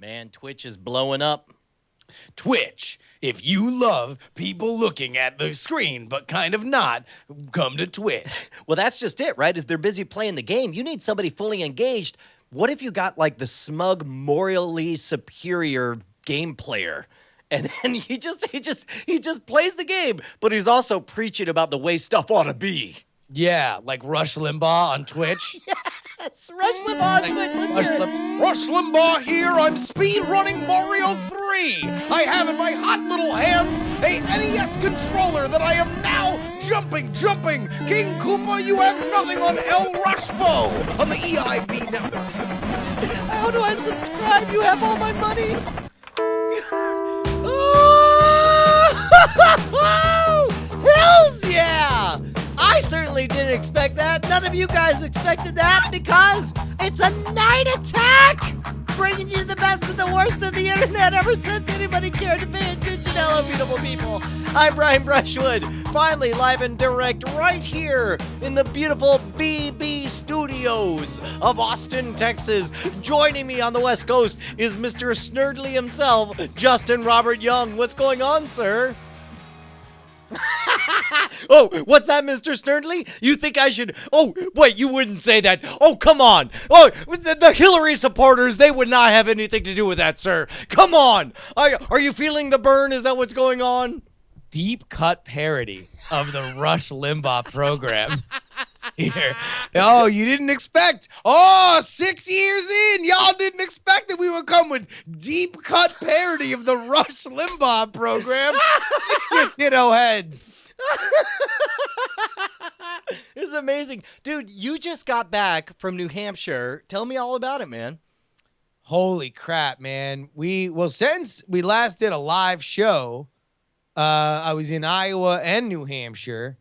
Man, Twitch is blowing up. Twitch. If you love people looking at the screen, but kind of not, come to Twitch. Well, that's just it, right? Is they're busy playing the game. You need somebody fully engaged. What if you got like the smug, morally superior game player? And then he just plays the game, but he's also preaching about the way stuff ought to be. Yeah, like Rush Limbaugh on Twitch. Yes, Rush Limbaugh on Twitch. Let's hear it. Rush Limbaugh here. I'm speed running Mario 3. I have in my hot little hands a NES controller that I am now jumping. King Koopa, you have nothing on El Rushbo on the EIB network. How do I subscribe? You have all my money. Hells yeah! I certainly didn't expect that. None of you guys expected that because it's a night attack! Bringing you the best and the worst of the internet ever since anybody cared to pay attention. Hello, beautiful people. I'm Brian Brushwood, finally live and direct right here in the beautiful BB Studios of Austin, Texas. Joining me on the West Coast is Mr. Snurdly himself, Justin Robert Young. What's going on, sir? Oh, what's that, Mr. Snurdly? You think I should... Oh, wait, you wouldn't say that. Oh, come on. Oh, the Hillary supporters, they would not have anything to do with that, sir. Come on. Are you feeling the burn? Is that what's going on? Deep cut parody of the Rush Limbaugh program. Here. Oh, you didn't expect. Oh, 6 years in, y'all didn't expect that we would come with deep cut parody of the Rush Limbaugh program. You ditto heads. It's amazing. Dude, you just got back from New Hampshire. Tell me all about it, man. Holy crap, man. Since we last did a live show, I was in Iowa and New Hampshire.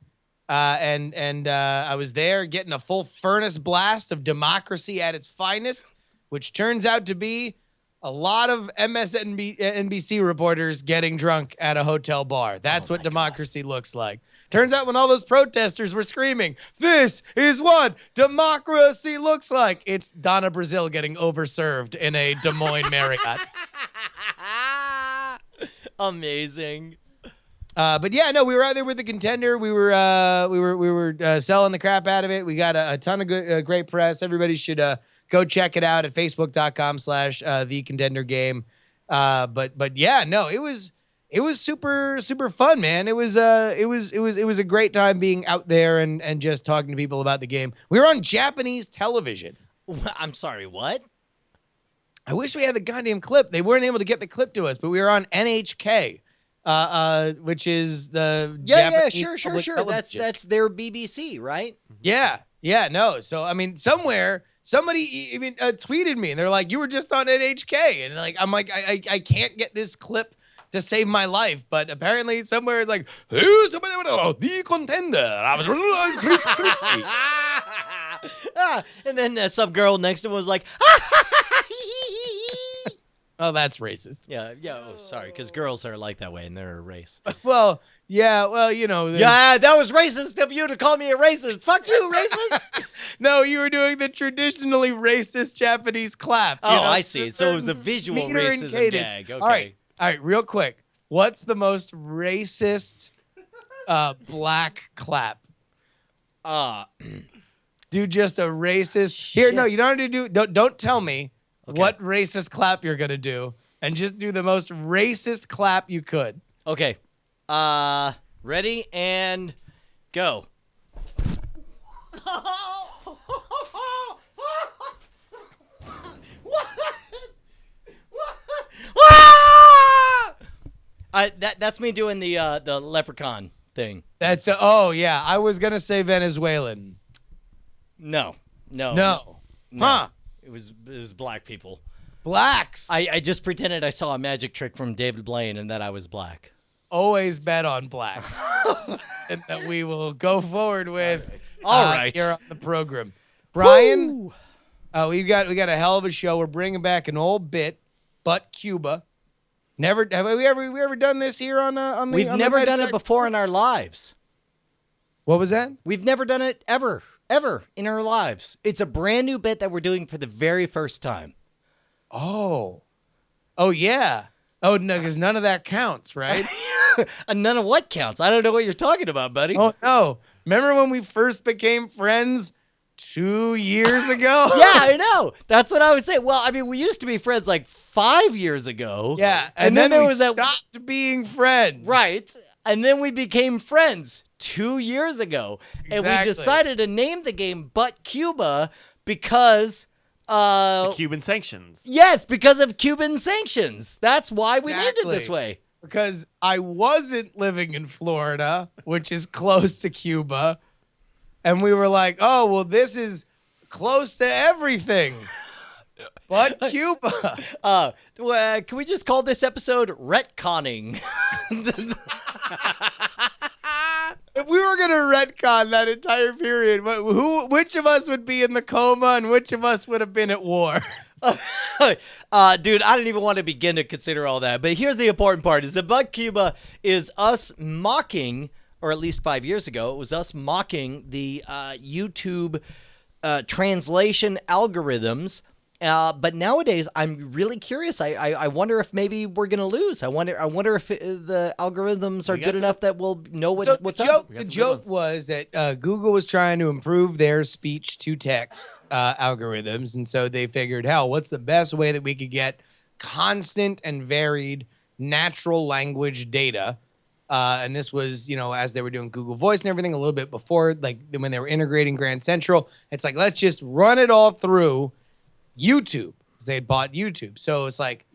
And I was there getting a full furnace blast of democracy at its finest, which turns out to be a lot of MSNBC reporters getting drunk at a hotel bar. That's what democracy looks like. Turns out when all those protesters were screaming, "This is what democracy looks like," it's Donna Brazil getting overserved in a Des Moines Marriott. Amazing. But yeah, no, we were out there with the Contender. We were selling the crap out of it. We got a ton of good, great press. Everybody should go check it out at facebook.com/The Contender Game. But yeah, no, it was super fun, man. It was a great time being out there and just talking to people about the game. We were on Japanese television. I'm sorry, what? I wish we had the goddamn clip. They weren't able to get the clip to us, but we were on NHK. Which is the Japanese sure. That's their BBC, right? Yeah, no. So I mean, somewhere somebody even tweeted me, and they're like, "You were just on NHK," and I'm like, I can't get this clip to save my life, but apparently somewhere it's like, "Who's the Contender?" I was Chris Christie. And then some girl next to him was like, Oh, that's racist. Yeah. Oh, sorry, because girls are like that way, and they're a race. Well, you know. Yeah, that was racist of you to call me a racist. Fuck you, racist. No, you were doing the traditionally racist Japanese clap. Oh, I see. So it was a visual racism gag. Okay. All right, real quick. What's the most racist black clap? Do just a racist. Shit. Here, no, you don't have to do. Don't tell me. Okay. What racist clap you're going to do, and just do the most racist clap you could. Okay. Ready and go. That's me doing the leprechaun thing. That's oh yeah, I was going to say Venezuelan. No. Huh. It was black people. Blacks. I just pretended I saw a magic trick from David Blaine and that I was black. Always bet on black. And that we will go forward with. All right. Here on the program. Brian, we got a hell of a show. We're bringing back an old bit, But Cuba. Have we ever done this here on the We've never done it before in our lives. What was that? We've never done it ever in our lives. It's a brand new bit that we're doing for the very first time. Oh. Oh, yeah. Oh, no, because none of that counts, right? None of what counts? I don't know what you're talking about, buddy. Oh, no. Remember when we first became friends 2 years ago? Yeah, I know. That's what I was saying. Well, I mean, we used to be friends like 5 years ago. Yeah, and then there was stopped being friends. Right. And then we became friends 2 years ago. And we decided to name the game But Cuba because... the Cuban sanctions. Yes, because of Cuban sanctions. That's why we named it this way. Because I wasn't living in Florida, which is close to Cuba. And we were like, oh, well, this is close to everything. But Cuba. Well, can we just call this episode Retconning? If we were going to retcon that entire period, which of us would be in the coma and which of us would have been at war? Dude, I don't even want to begin to consider all that. But here's the important part is that But Cuba is us mocking, or at least 5 years ago, it was us mocking the YouTube translation algorithms. But nowadays, I'm really curious. I wonder if maybe we're gonna lose. I wonder if the algorithms are good enough that we'll know what's up. The joke was that Google was trying to improve their speech to text algorithms, and so they figured, hell, what's the best way that we could get constant and varied natural language data? And this was, as they were doing Google Voice and everything a little bit before, like when they were integrating Grand Central, it's like, let's just run it all through YouTube, because they had bought YouTube. So it's like,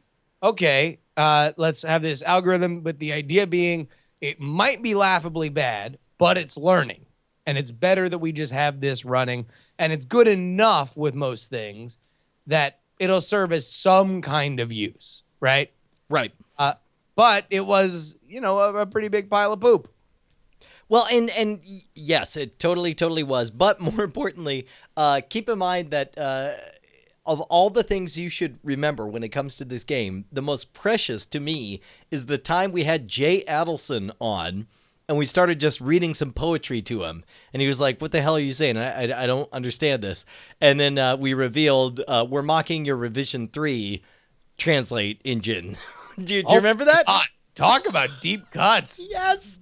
okay, let's have this algorithm, but the idea being it might be laughably bad, but it's learning. And it's better that we just have this running. And it's good enough with most things that it'll serve as some kind of use, right? Right. But it was, a pretty big pile of poop. Well, and yes, it totally was. But more importantly, keep in mind that of all the things you should remember when it comes to this game, the most precious to me is the time we had Jay Adelson on, and we started just reading some poetry to him. And he was like, what the hell are you saying? I don't understand this. And then we revealed, we're mocking your Revision 3 translate engine. Do you remember that? Talk about deep cuts. Yes.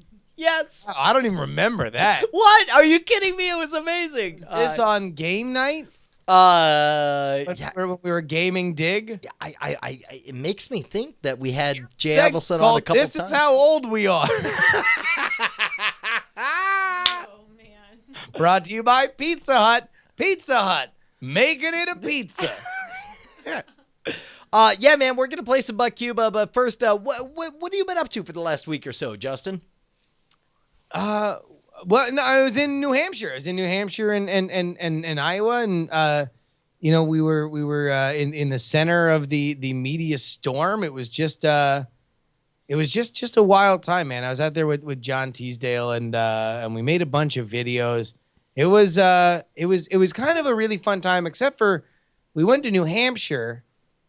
I don't even remember that. What? Are you kidding me? It was amazing. Is this on game night? Yeah. When we were gaming Dig? It makes me think that we had Jay It's Adelson on a couple This times. is how old we are. Oh, man. Brought to you by Pizza Hut. Pizza Hut, making it a pizza. Yeah, man, we're gonna play some But Cuba, but first, what have you been up to for the last week or so, Justin? Well, no, I was in New Hampshire. I was in New Hampshire and Iowa, and we were in the center of the media storm. It was just a wild time, man. I was out there with John Teasdale, and we made a bunch of videos. It was kind of a really fun time, except for we went to New Hampshire,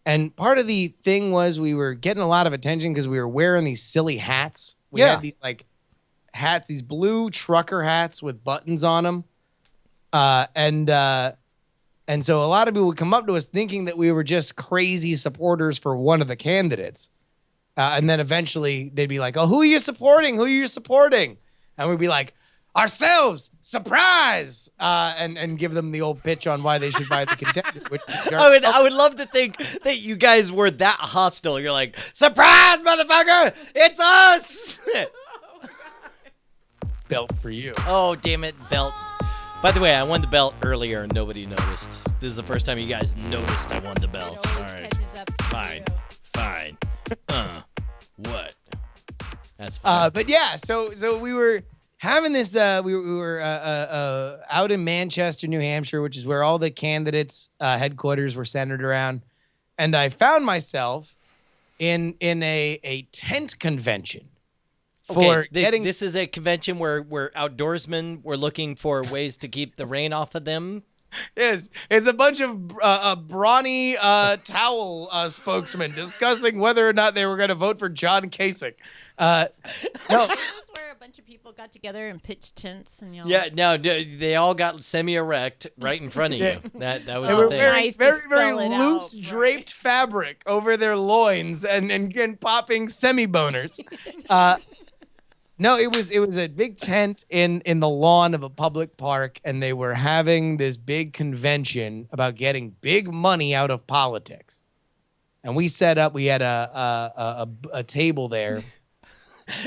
and part of the thing was we were getting a lot of attention because we were wearing these silly hats. We had these hats, these blue trucker hats with buttons on them. And so a lot of people would come up to us thinking that we were just crazy supporters for one of the candidates. And then eventually they'd be like, oh, who are you supporting? Who are you supporting? And we'd be like, ourselves, surprise! And give them the old pitch on why they should buy the contender. I would love to think that you guys were that hostile. You're like, surprise, motherfucker! It's us! Belt for you. Oh, damn it, belt. By the way, I won the belt earlier and nobody noticed. This is the first time you guys noticed I won the belt. It All always right. catches up to Fine. you. Fine. What? That's fine. But yeah, so we were having this. We were out in Manchester, New Hampshire, which is where all the candidates' headquarters were centered around, and I found myself in a tent convention. For this is a convention where outdoorsmen were looking for ways to keep the rain off of them. Yes, it's a bunch of brawny towel spokesmen discussing whether or not they were going to vote for John Kasich. No, I just wear a bunch bunch of people got together and pitched tents and Yeah, no, they all got semi-erect right in front of you. That was They the were thing. wearing Nice to very, spell very it loose out, draped fabric over their loins and popping semi-boners. No, it was a big tent in the lawn of a public park, and they were having this big convention about getting big money out of politics. And we set up. We had a table there.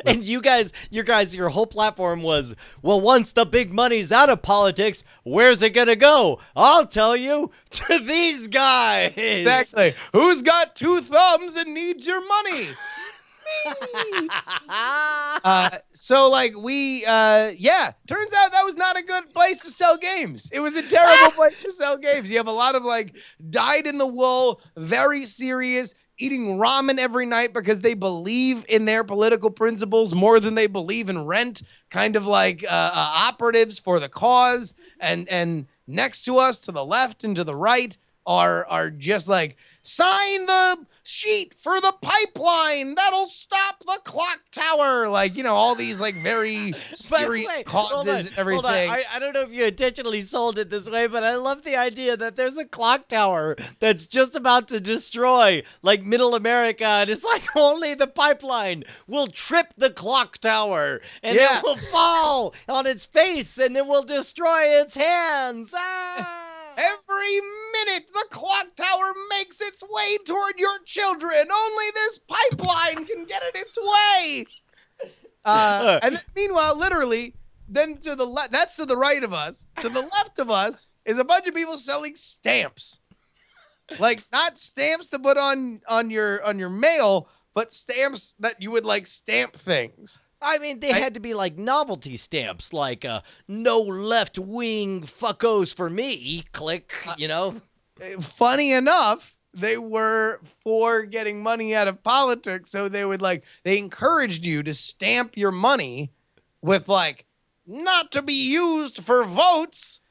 And your whole platform was, well, once the big money's out of politics, where's it gonna go? I'll tell you, to these guys. Exactly. Who's got 2 thumbs and needs your money? So like turns out that was not a good place to sell games. It was a terrible place to sell games. You have a lot of like dyed in the wool, very serious, eating ramen every night because they believe in their political principles more than they believe in rent, kind of like operatives for the cause. And next to us, to the left and to the right, are just like, sign the sheet for the pipeline that'll stop the clock tower. Like, all these like very serious causes and everything. Hold on. I don't know if you intentionally sold it this way, but I love the idea that there's a clock tower that's just about to destroy like middle America, and it's like only the pipeline will trip the clock tower and it will fall on its face and then will destroy its hands. Every minute the clock tower makes its way toward your children. Only this pipeline can get in its way. And then, meanwhile, literally, then to the left, that's to the right of us. To the left of us is a bunch of people selling stamps. Like, not stamps to put on your mail, but stamps that you would like stamp things. I mean, they had to be like novelty stamps, like no left-wing fuckos for me, click, Funny enough, they were for getting money out of politics, so they encouraged you to stamp your money with like, not to be used for votes.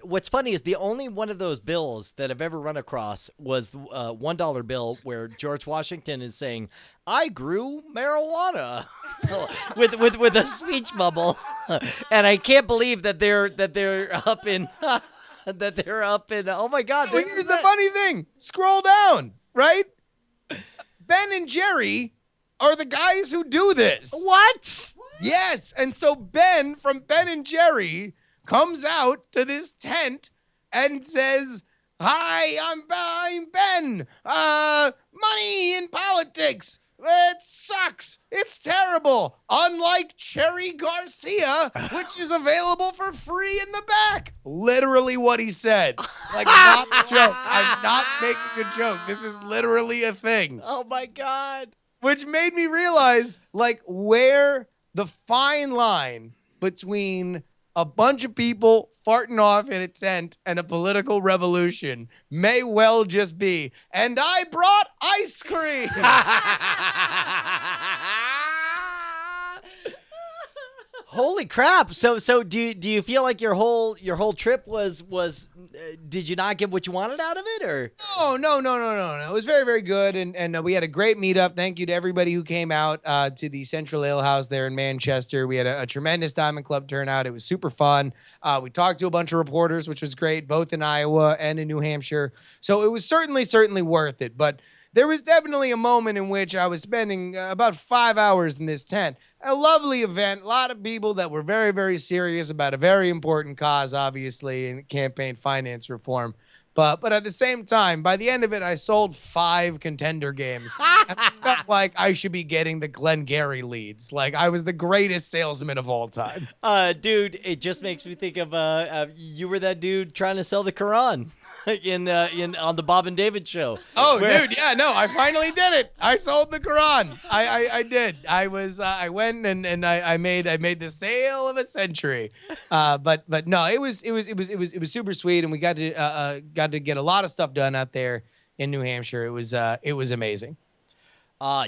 What's funny is the only one of those bills that I've ever run across was $1 bill where George Washington is saying, "I grew marijuana," with a speech bubble, and I can't believe that they're up in Oh my God! Well, here's the funny thing. Scroll down, right? Ben and Jerry are the guys who do this. What? Yes, and so Ben from Ben and Jerry comes out to this tent and says, "Hi, I'm Ben. Money in politics. It sucks. It's terrible. Unlike Cherry Garcia, which is available for free in the back." Literally what he said. Like, not a joke. I'm not making a joke. This is literally a thing. Oh my God. Which made me realize, like, where the fine line between a bunch of people farting off in a tent and a political revolution may well just be, and I brought ice cream. Holy crap! So do you feel like your whole trip was did you not get what you wanted out of it, or? No. It was very, very good, and we had a great meetup. Thank you to everybody who came out to the Central Ale House there in Manchester. We had a tremendous Diamond Club turnout. It was super fun. We talked to a bunch of reporters, which was great, both in Iowa and in New Hampshire. So it was certainly worth it. But there was definitely a moment in which I was spending about 5 hours in this tent. A lovely event, a lot of people that were very, very serious about a very important cause, obviously, in campaign finance reform. But at the same time, by the end of it, I sold 5 contender games. And I felt like I should be getting the Glengarry leads. Like, I was the greatest salesman of all time. Dude, it just makes me think of you were that dude trying to sell the Quran in on the Bob and David show. Oh, dude, yeah, no, I finally did it. I sold the Quran. I did. I went and I made the sale of a century. But no, it was super sweet, and we got to get a lot of stuff done out there in New Hampshire. It was amazing.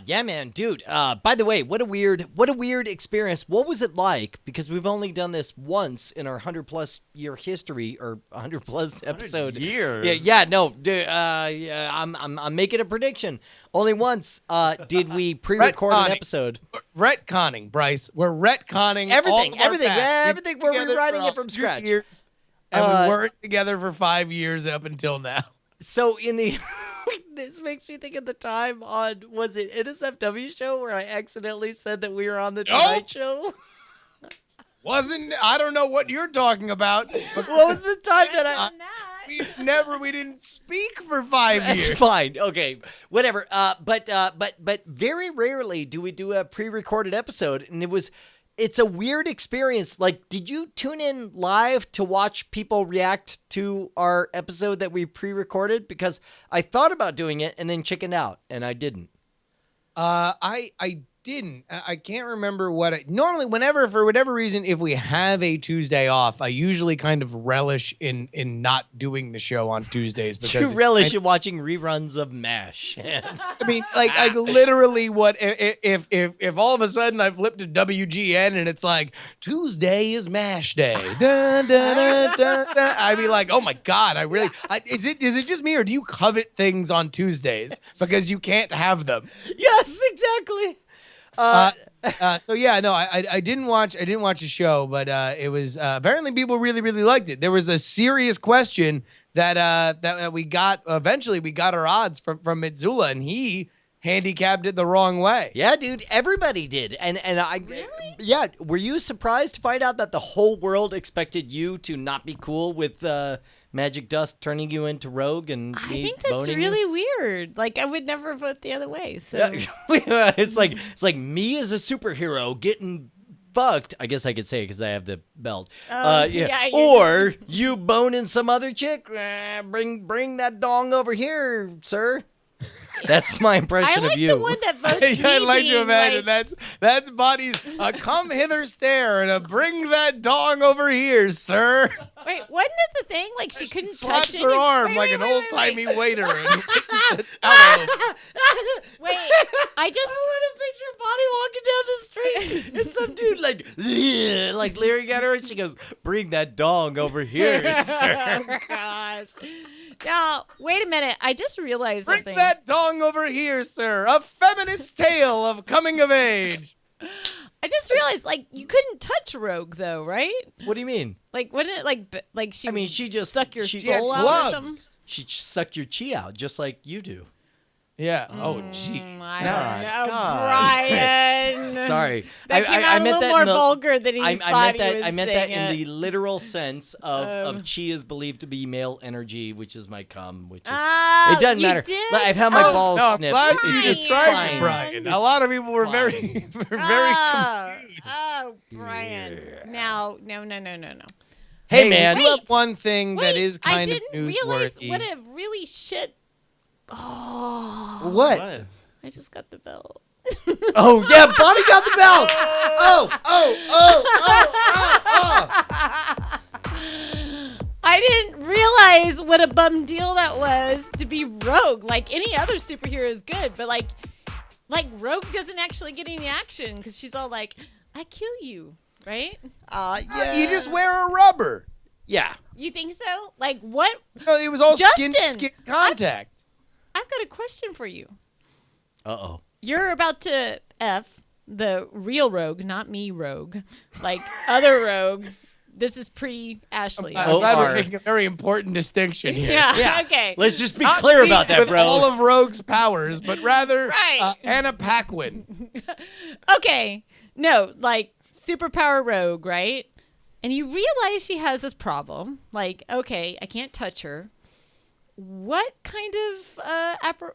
Yeah, man, dude. By the way, what a weird experience. What was it like? Because we've only done this once in our 100+ year history, or 100+ episode. 100 years. Yeah. No, dude. Yeah, I'm making a prediction. Only once did we pre-record an Retconning. episode. Retconning, Bryce. We're retconning Everything, all of our everything, past. yeah, We've everything. been We're together rewriting for it from 100 scratch. years, and Uh, we weren't together for 5 years up until now. So in the this makes me think of the time on, was it NSFW show where I accidentally said that we were on the Tonight Show? I don't know what you're talking about. But What was the time that I? we didn't speak for 5 That's years. fine. Okay, whatever. But very rarely do we do a pre-recorded episode, and it's a weird experience. Like, did you tune in live to watch people react to our episode that we pre-recorded? Because I thought about doing it and then chickened out, and I didn't. I didn't. I can't remember what normally, whenever, for whatever reason, if we have a Tuesday off, I usually kind of relish in not doing the show on Tuesdays because You relish in watching reruns of MASH. I mean, like literally, what if all of a sudden I flip to WGN and it's like Tuesday is MASH day, dun, dun, dun, dun, dun. I'd be like, oh my god, is it just me, or do you covet things on Tuesdays because you can't have them? Yes, exactly. So yeah, no, I didn't watch the show, but it was apparently people really liked it. There was a serious question that we got. Eventually, we got our odds from Mitsula, and he handicapped it the wrong way. Yeah, dude, everybody did. And I Really? Yeah, were you surprised to find out that the whole world expected you to not be cool with Magic Dust turning you into Rogue and I me think that's boning really you? weird. Like, I would never vote the other way. So Yeah, it's like me as a superhero getting fucked. I guess I could say because I have the belt. yeah, Or you boning some other chick. Bring that dong over here, sir. That's my I impression like of you. the one that votes me I'd like to being imagine like, that's Bonnie's come hither stare and a bring that dong over here, sir. Wait, wasn't it the thing? Like, she couldn't Slaps touch her any- arm Wait, like wait, an wait, wait, old-timey wait. waiter. And Wait, I just want to picture Bonnie walking down the street and some dude like leering at her, and she goes, "Bring that dong over here, sir." Oh gosh. Now, wait a minute. I just realized bring something. that dong over here, sir. A feminist tale of coming of age. I just realized, like, you couldn't touch Rogue though, right? What do you mean? Like, wouldn't it like she? I mean, she just suck your She had soul out or something. gloves. She suck your chi out just like you do. Yeah. Oh, jeez. I God, don't know, God. Brian. Sorry, That came out I a meant little that more in the, vulgar than he I thought meant he that. was I meant that saying in it. the literal sense of chi is believed to be male energy, which is my cum, which is Oh, it doesn't you matter. did? I've had my Oh, balls No, I'm snipped. glad It's you just described fine. it, Brian. A lot of people were very very confused. Oh, Brian. Now, no. Hey, man. we do have Wait, one thing that Wait, is kind I of didn't realize newsworthy. what a really shit. Oh, What? I just got the belt. Oh yeah, Bonnie got the belt. I didn't realize what a bum deal that was to be Rogue. Like, any other superhero is good, but like Rogue doesn't actually get any action because she's all like, "I kill you," right? Yeah. You just wear a rubber. Yeah. You think so? Like, what? No, it was all skin Justin, contact. I've got a question for you. Uh-oh. You're about to F the real Rogue, not me Rogue. Like, other Rogue. This is pre-Ashley. I'm glad OR. we're making a very important distinction here. Yeah, okay. Let's just be Not clear me about that, with bros. all of Rogue's powers, but rather Right. Anna Paquin. Okay. No, like, superpower Rogue, right? And you realize she has this problem. Like, okay, I can't touch her. What kind of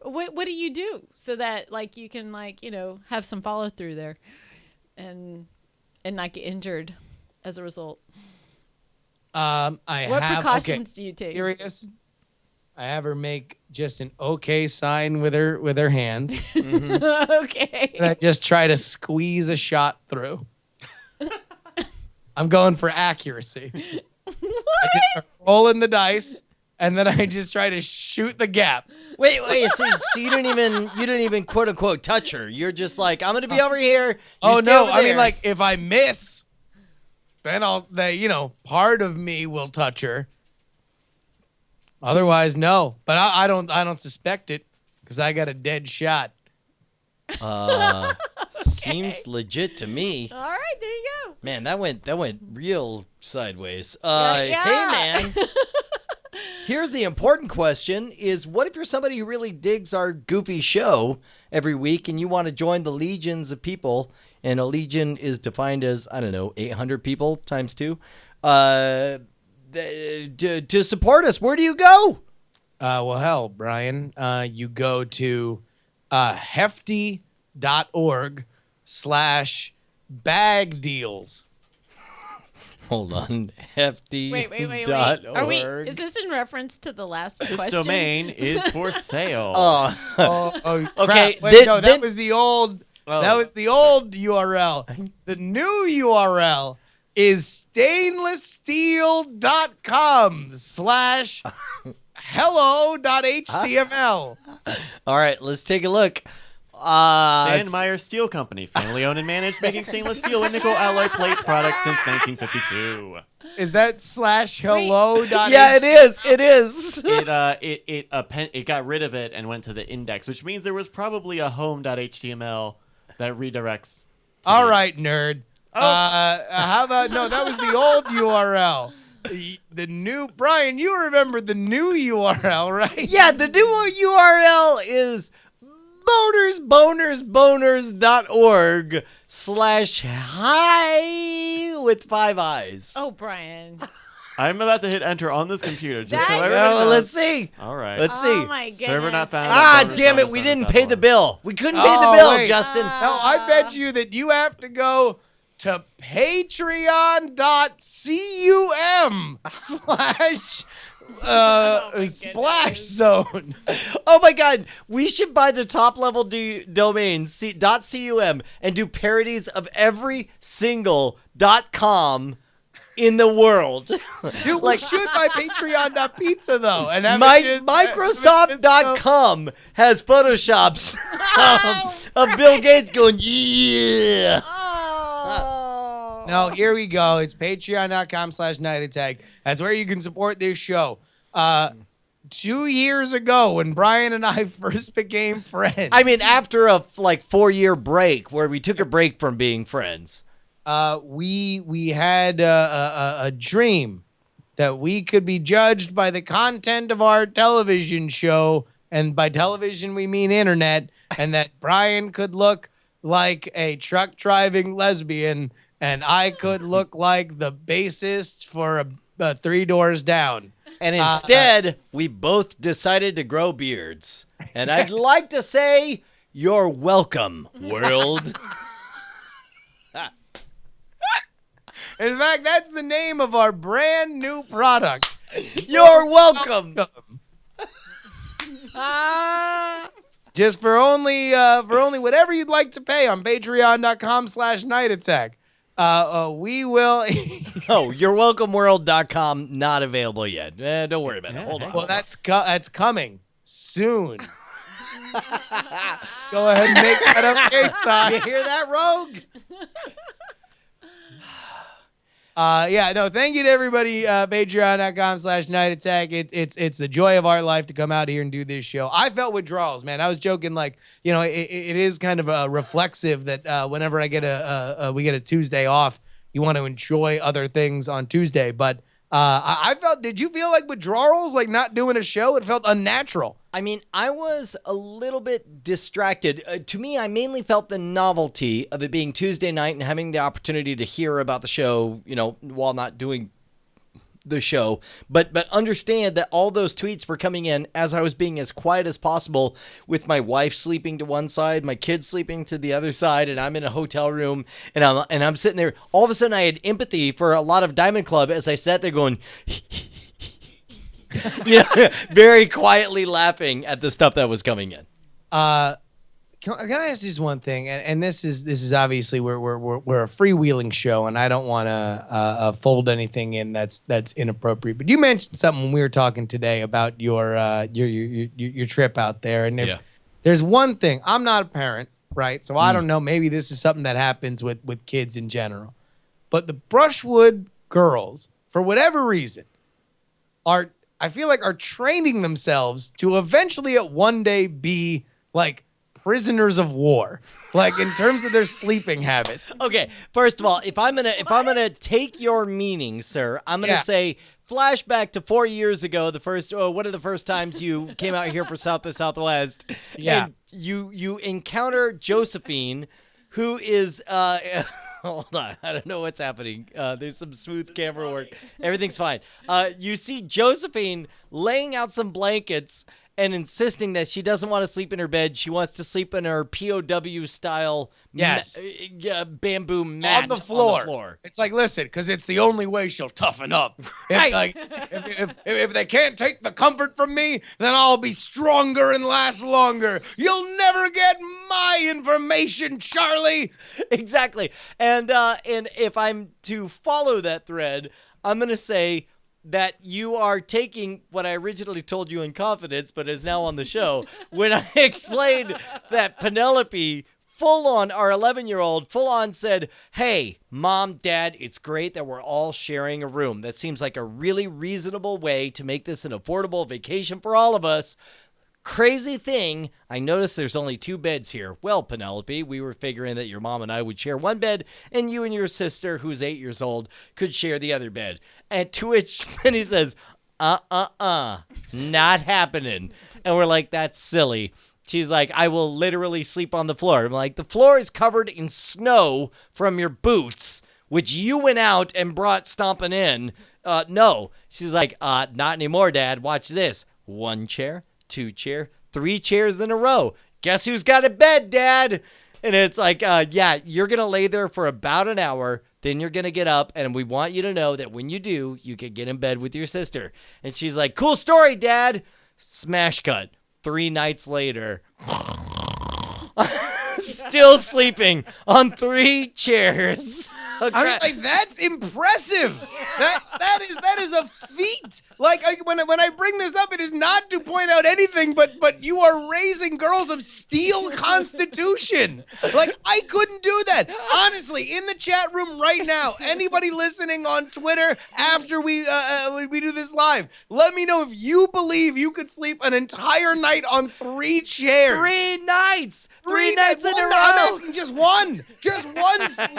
what do you do so that, like, you can, like, you know, have some follow through there and not get injured as a result? What precautions do you take? Serious. I have her make just an okay sign with her hands. Okay. And I just try to squeeze a shot through. I'm going for accuracy. I just start rolling the dice, and then I just try to shoot the gap. Wait. So you didn't even quote unquote touch her. You're just like, I'm gonna be over here. Oh stay no! over I mean, there. like if I miss, then part of me will touch her. Otherwise, no. But I don't suspect it because I got a dead shot. Seems legit to me. All right, there you go. Man, that went real sideways. Yeah. Hey man. Here's the important question is what if you're somebody who really digs our goofy show every week and you want to join the legions of people, and a legion is defined as, 800 people times 2, to support us, where do you go? Well, hell, Brian, you go to hefty.org/bag deals. Hold on. Hefty. Wait. Is this in reference to the last This question? domain is for sale. Oh, Okay, crap. Wait, then- that was the old. Oh. That was the old URL. The new URL is stainlessteel.com/hello.html. All right, let's take a look. Sandmeyer Steel Company, family owned and managed, making stainless steel and nickel alloy plate products since 1952. Is that /hello? Yeah, it is. It is. It got rid of it and went to the index, which means there was probably a home.html that redirects. All right, nerd. How about no? That was the old URL. The new Brian. You remember the new URL, right? Yeah, the new URL is bonersboners.org/hi with 5 eyes. Oh, Brian. I'm about to hit enter on this computer just so That- everybody Well, knows. let's see. All right. Let's see. Oh, my goodness. Server not found. Damn it, we didn't pay the bill. We couldn't pay the Oh, bill, wait. Justin. No, I bet you that you have to go to patreon.com/splash zone. Oh my god, we should buy the top level domain .cum and do parodies of every single .com in the world. Dude, we should buy patreon.pizza though. And have Microsoft.com has photoshops of Bill Gates going, yeah. Oh. No, here we go. It's patreon.com/nightattack. That's where you can support this show. 2 years ago, when Brian and I first became friends. I mean, after a 4-year break where we took a break from being friends. We had a dream that we could be judged by the content of our television show, and by television we mean internet, and that Brian could look like a truck driving lesbian, and I could look like the bassist for a 3 Doors Down. And instead, we both decided to grow beards. And I'd like to say, you're welcome, world. In fact, that's the name of our brand new product. You're welcome. Just for only whatever you'd like to pay on patreon.com/nightattack. We will. Oh, you'rewelcomeworld.com, not available yet. Don't worry about it. Hold on. Well, that's coming soon. Go ahead and make that up, You hear that, Rogue? Thank you to everybody. Patreon.com/nightattack. It's the joy of our life to come out here and do this show. I felt withdrawals, man. I was joking, it is kind of reflexive that whenever we get a Tuesday off, you want to enjoy other things on Tuesday. But I felt, did you feel like withdrawals, like not doing a show? It felt unnatural. I mean, I was a little bit distracted. To me, I mainly felt the novelty of it being Tuesday night and having the opportunity to hear about the show, while not doing the show. But understand that all those tweets were coming in as I was being as quiet as possible, with my wife sleeping to one side, my kids sleeping to the other side, and I'm in a hotel room and I'm sitting there. All of a sudden, I had empathy for a lot of Diamond Club as I sat there going. Very quietly laughing at the stuff that was coming in. Can I ask just one thing? And this is obviously we're a freewheeling show, and I don't want to fold anything in that's inappropriate. But you mentioned something when we were talking today about your trip out there, and there's one thing. I'm not a parent, right? So I don't know. Maybe this is something that happens with kids in general. But the Brushwood girls, for whatever reason, I feel like are training themselves to eventually at one day be like prisoners of war, like in terms of their sleeping habits. Okay, first of all, if I'm gonna take your meaning, sir, I'm gonna say flashback to 4 years ago. One of the first times you came out here for South by Southwest. Yeah. And you encounter Josephine, who is hold on, I don't know what's happening. There's some smooth camera work. Everything's fine. You see Josephine laying out some blankets and insisting that she doesn't want to sleep in her bed. She wants to sleep in her POW style bamboo mat on the floor. It's like, listen, because it's the only way she'll toughen up. If they can't take the comfort from me, then I'll be stronger and last longer. You'll never get my information, Charlie. Exactly. And if I'm to follow that thread, I'm going to say that you are taking what I originally told you in confidence, but is now on the show, when I explained that Penelope full-on, our 11-year-old, full-on said, hey, Mom, Dad, it's great that we're all sharing a room. That seems like a really reasonable way to make this an affordable vacation for all of us. Crazy thing, I noticed there's only 2 beds here. Well, Penelope, we were figuring that your mom and I would share one bed, and you and your sister, who's 8 years old, could share the other bed. And to which Penny says, not happening. And we're like, that's silly. She's like, I will literally sleep on the floor. I'm like, the floor is covered in snow from your boots, which you went out and brought stomping in. No. She's like, not anymore, Dad. Watch this. 1 chair. 2 chair, 3 chairs in a row. Guess who's got a bed, Dad? And it's like, you're going to lay there for about an hour. Then you're going to get up. And we want you to know that when you do, you can get in bed with your sister. And she's like, cool story, Dad. Smash cut. 3 nights later. Still sleeping on 3 chairs. Okay. I mean, like, that's impressive. That is a feat. Like, when I bring this up, it is not to point out anything, but you are raising girls of steel constitution. Like, I couldn't do that. Honestly, in the chat room right now, anybody listening on Twitter after we do this live, let me know if you believe you could sleep an entire night on 3 chairs. 3 nights. 3 nights in a row. I'm asking just one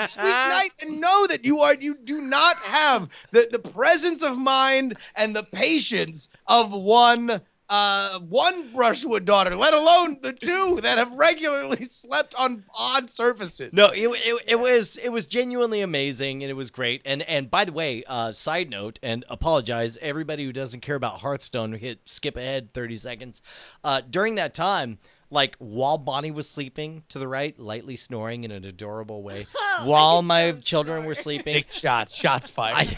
sweet night, and know that you do not have the presence of mind and the patience of one Brushwood daughter, let alone the 2 that have regularly slept on odd surfaces. No, it was genuinely amazing, and it was great. And by the way, side note, and apologize, everybody who doesn't care about Hearthstone, skip ahead 30 seconds. During that time, like, while Bonnie was sleeping to the right, lightly snoring in an adorable way, while my children were sleeping. Big shots fired.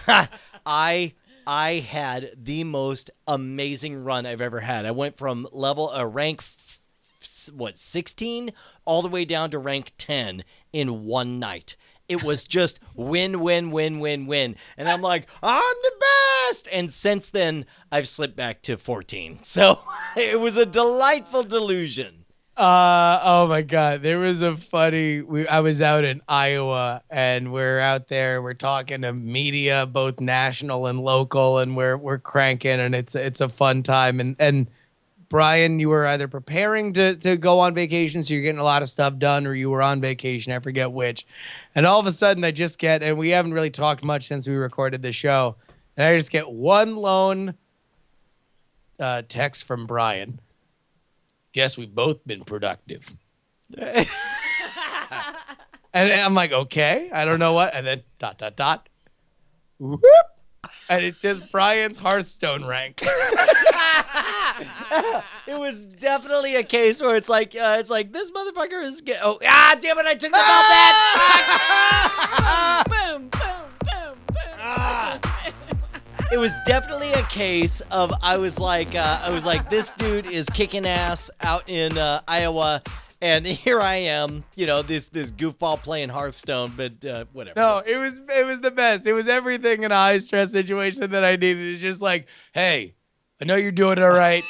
I had the most amazing run I've ever had. I went from rank 16 all the way down to rank 10 in one night. It was just win. And I'm like, I'm the best. And since then, I've slipped back to 14. So it was a delightful delusion. Oh my God. There was a funny, I was out in Iowa, and we're out there, we're talking to media, both national and local, and we're cranking, and it's a fun time. And Brian, you were either preparing to go on vacation, so you're getting a lot of stuff done, or you were on vacation, I forget which. And all of a sudden I just get, and we haven't really talked much since we recorded the show, and I just get one lone text from Brian. Guess we've both been productive. And I'm like, okay, I don't know what. And then ... Whoop. And it's just Brian's Hearthstone rank. It was definitely a case where it's like this motherfucker is damn it, I took the ball back. Boom. It was definitely a case of I was like, this dude is kicking ass out in Iowa, And here I am, this goofball playing Hearthstone, but whatever. No, it was the best. It was everything in a high stress situation that I needed. It's just like, hey, I know you're doing it all right.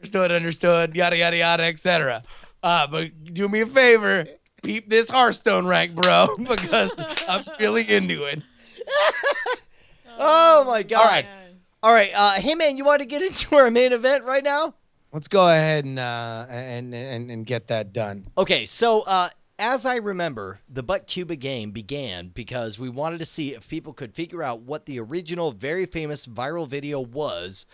Understood, yada yada yada, etc. But do me a favor, peep this Hearthstone rank, bro, because I'm really into it. Oh my God! Man. All right, hey man, you want to get into our main event right now? Let's go ahead and get that done. Okay, so as I remember, the But Cuba game began because we wanted to see if people could figure out what the original very famous viral video was,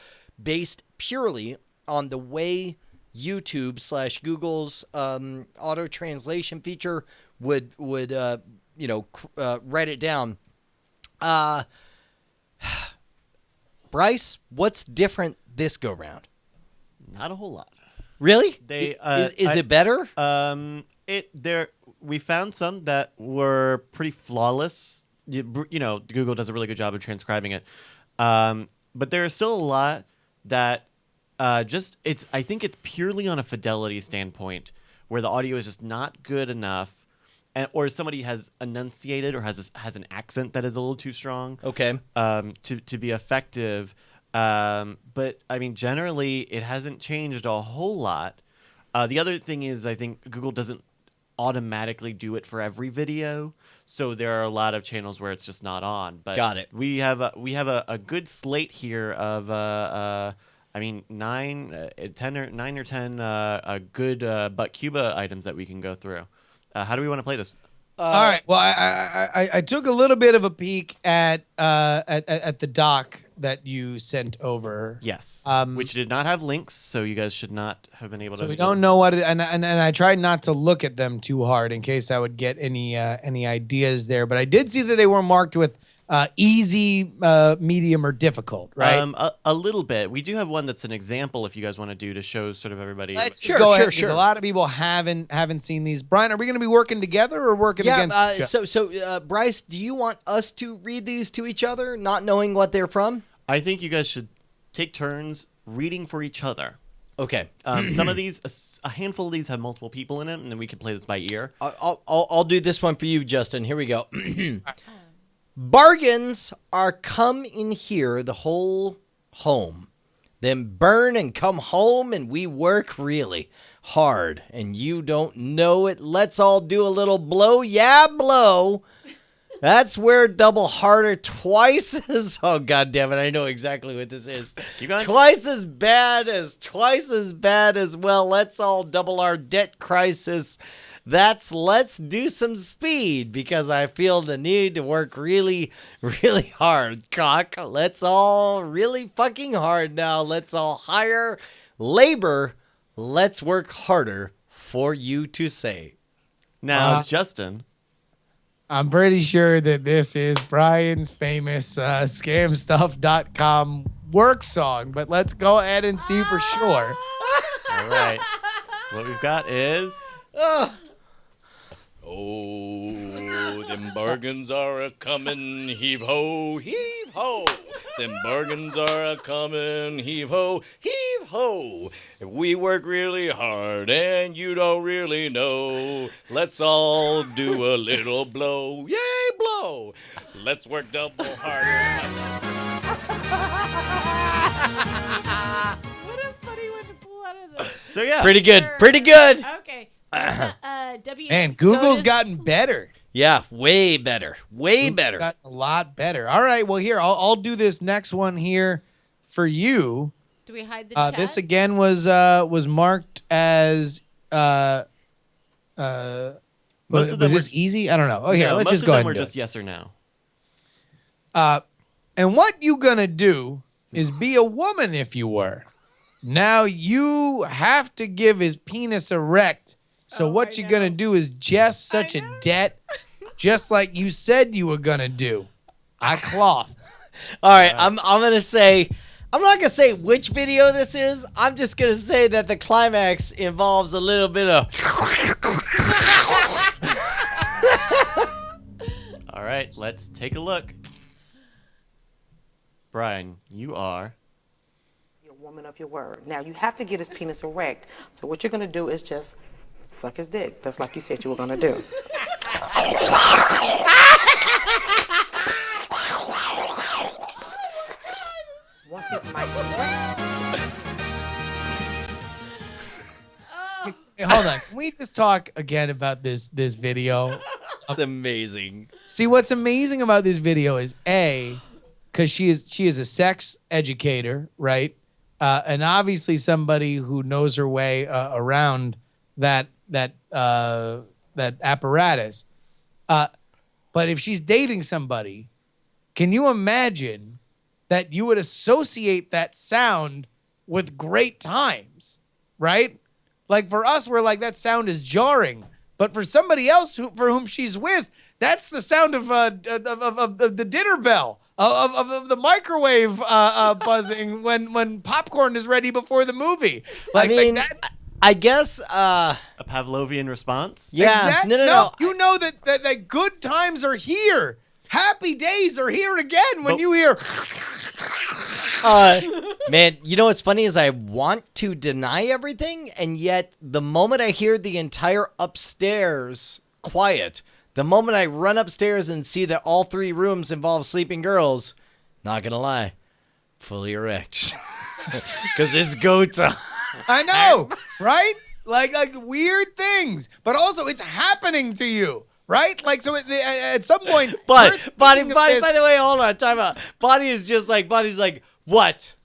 based purely on the way YouTube / Google's auto translation feature would write it down. Bryce, what's different this go round? Not a whole lot. Really? Is it better? We found some that were pretty flawless. Google does a really good job of transcribing it. But there are still a lot that I think it's purely on a fidelity standpoint where the audio is just not good enough, or somebody has enunciated or has an accent that is a little too strong. Okay. To be effective. But I mean, generally, it hasn't changed a whole lot. The other thing is, I think Google doesn't automatically do it for every video, so there are a lot of channels where it's just not on. But got it. We have a good slate here of 9 or 10 good But Cuba items that we can go through. How do we want to play this? All right. Well, I took a little bit of a peek at the doc that you sent over. Yes. Which did not have links, so you guys should not have been able to. So we don't know what it, and I tried not to look at them too hard in case I would get any ideas there. But I did see that they were marked with easy, medium, or difficult. Right. A little bit. We do have one that's an example if you guys want to do to show sort of everybody. Let's Sure, go ahead, sure. because a lot of people haven't seen these. Brian, are we going to be working together or working against each other? So Bryce, do you want us to read these to each other, not knowing what they're from? I think you guys should take turns reading for each other. Okay. Some of these, a handful of these have multiple people in them, and then we can play this by ear. I'll do this one for you, Justin. Here we go. Bargains are come in here the whole home, then burn and come home, and we work really hard, and you don't know it. Let's all do a little blow. Yeah, blow. That's where double harder twice as... Oh, God damn it. I know exactly what this is. Keep going. Twice as bad as well. Let's all double our debt crisis. Let's do some speed because I feel the need to work really, really hard. Cock. Let's all really fucking hard now. Let's all hire labor. Let's work harder for you to say. Now, Justin... I'm pretty sure that this is Brian's famous scamstuff.com work song, but let's go ahead and see for sure. All right. What we've got is... Oh, them bargains are a-comin', heave-ho, heave-ho. Them bargains are a-comin', heave-ho, heave-ho. If we work really hard and you don't really know, let's all do a little blow. Yay, blow. Let's work double harder. What a funny one to pull out of the... So, yeah. Pretty good, pretty good. Okay. Man, Google's gotten better. Yeah, way better, way better. Got a lot better. All right, well, here, I'll do this next one here for you. Do we hide the chat? This again was marked as Most of was them this easy? I don't know. Oh, here, No, let's most just of go them ahead were and do just yes or no. it. And what you gonna do is be a woman if you were. Now you have to give his penis erect. So what you're gonna do is just such a debt, just like you said you were gonna do. I cloth. All right, I'm gonna say, I'm not gonna say which video this is. I'm just gonna say that the climax involves a little bit of. All right, let's take a look. Brian, you are... You're a woman of your word. Now, you have to get his penis erect. So what you're going to do is just Suck his dick, just like you said you were gonna do. Once his mic wet. Hey, hold on. Can we just talk again about this video? It's amazing. See, what's amazing about this video is because she is a sex educator, right? And obviously somebody who knows her way around that apparatus. But if she's dating somebody, can you imagine that you would associate that sound with great times, right? Like for us, we're like, that sound is jarring. But for somebody else for whom she's with, that's the sound of the dinner bell, of the microwave buzzing when popcorn is ready before the movie. Like, I mean, that's, I guess. A Pavlovian response. Yeah. No. You know that good times are here. Happy days are here again when you hear. Man, you know what's funny is I want to deny everything, and yet the moment I hear the entire upstairs quiet, the moment I run upstairs and see that all 3 rooms involve sleeping girls, not gonna lie, fully erect. Because it's go time. I know, right? Like weird things, but also it's happening to you, right? Like so at some point. But you're Bonnie, thinking of by this- the way, hold on, time out. Bonnie's like, what?